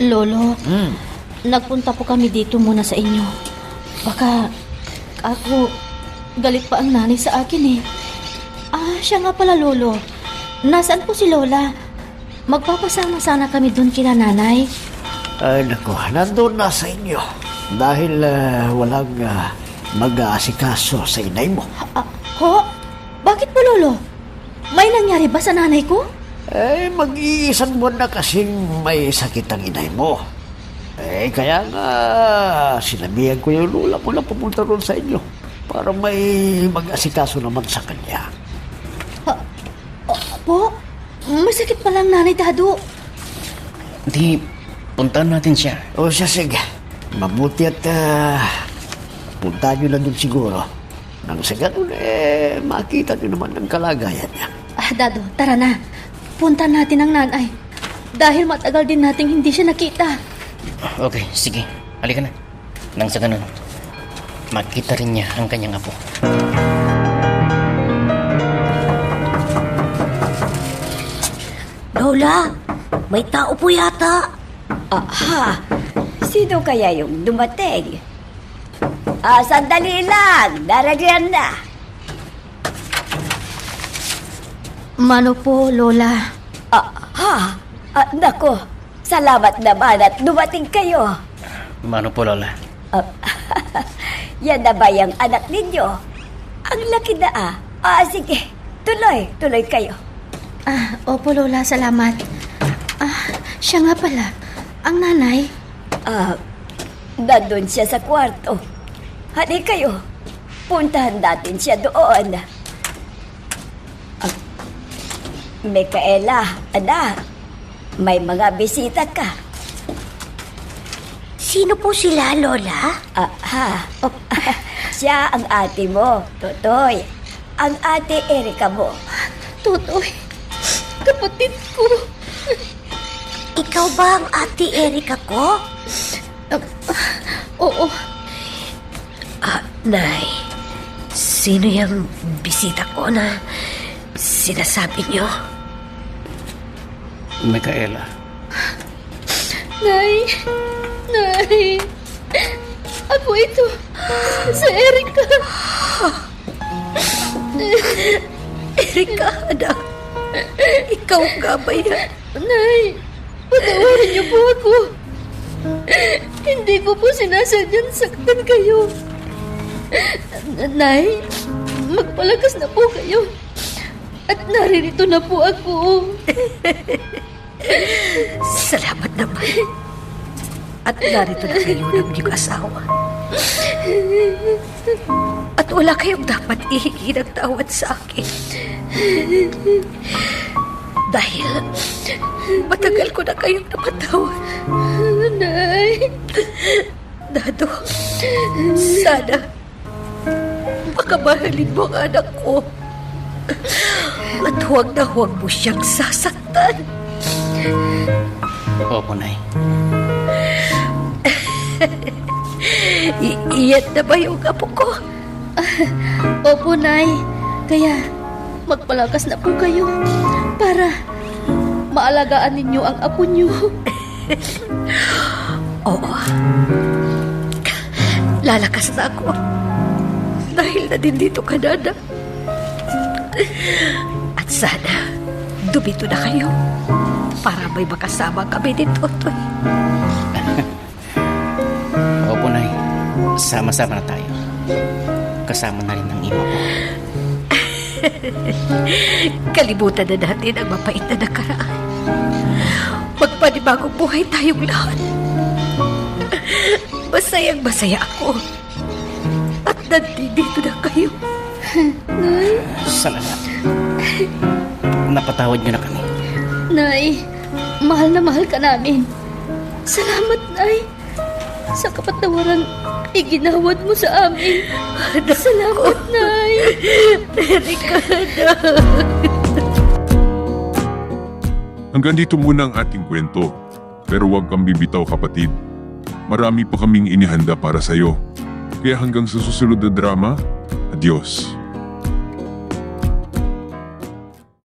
Speaker 6: Lolo, nagpunta po kami dito muna sa inyo. Baka ako, galit pa ang nanay sa akin eh. Siya nga pala, Lolo. Nasaan po si Lola? Magpapasama sana kami doon kina nanay.
Speaker 2: Ay, naku, nandun na sa inyo. Dahil walang mag-aasikaso sa inay mo.
Speaker 6: Ho? Bakit po, Lolo? May nangyari ba sa nanay ko?
Speaker 2: Eh, mag-iisang buwan na kasing may sakit ang inay mo. Eh, kaya nga, sinabihan ko yung lula mo na pumunta ron sa inyo para may mag-asikaso naman sa kanya.
Speaker 6: Po? May sakit palang nanay Dado.
Speaker 5: Di, puntahan natin siya.
Speaker 2: O siya, sige. Mabuti at puntahan nyo na dun siguro. Nang sa ganun, makita nyo naman ang kalagayan niya.
Speaker 6: Dado, tara na. Punta natin ang nanay. Dahil matagal din nating hindi siya nakita.
Speaker 5: Okay, sige. Halika na. Nang sa ganun, makita rin niya ang kanyang apo.
Speaker 1: Lola, may tao po yata.
Speaker 4: Sino kaya yung dumating? Sandali lang. Daragyan na.
Speaker 6: Mano po, Lola?
Speaker 4: Nako. Salamat naman at dumating kayo.
Speaker 5: Mano po, Lola?
Speaker 4: Yan na ba yung anak ninyo? Ang laki na sige. Tuloy kayo.
Speaker 6: Opo, Lola, salamat. Siya nga pala, ang nanay.
Speaker 4: Nandun siya sa kwarto. Hali kayo. Puntahan natin siya doon. Micaela, anak. May mga bisita ka.
Speaker 1: Sino po sila, Lola?
Speaker 4: Siya ang ate mo, Totoy. Ang ate Erika mo.
Speaker 6: Totoy, kapatid ko.
Speaker 1: Ikaw ba ang ate Erika ko?
Speaker 6: Oo.
Speaker 1: Nay, sino yung bisita ko na sinasabi niyo?
Speaker 5: Micaela.
Speaker 6: Nay. Ako ito. Sa Erika.
Speaker 1: Erika, anak. Ikaw nga ba yan?
Speaker 6: Nay, patawarin niyo po ako. Hindi ko po sinasadyang saktan kayo. Nay, magpalakas na po kayo. At naririto na po ako.
Speaker 1: Salamat naman. At narito na kayo ng inyong asawa. At wala kayong dapat ihingi ng tawad sa akin. Dahil matagal ko na kayong napatawad.
Speaker 6: Nay.
Speaker 1: Dado, sana makamahalin mo ang anak ko. At huwag na huwag mo siyang sasaktan.
Speaker 5: Opo, Nay.
Speaker 1: Iyan na ba yung apo ko?
Speaker 6: Opo, Nay. Kaya magpalakas na po kayo para maalagaan ninyo ang apo niyo.
Speaker 1: Oo. Lalakas na ako. Dahil na din dito ka, Nana. At sana dumito na kayo para may makasama kami ni Totoy.
Speaker 5: Opo, Nay. Sama-sama na tayo. Kasama na rin ang imo ko.
Speaker 1: Kalimutan na natin ang mapait na nakaraan. Magpanibagong buhay tayong lahat. Masayang masaya ako. At nandito na kayo.
Speaker 5: Salamat. napatawad niyo na kami.
Speaker 6: Nay, mahal na mahal ka namin. Salamat, Nay. Sa kapatawaran iginawad mo sa amin. Salamat, Nay.
Speaker 3: Hanggang dito muna ang ating kwento. Pero huwag kang bibitaw, kapatid. Marami pa kaming inihanda para sa'yo. Kaya hanggang sa susunod na drama, adios.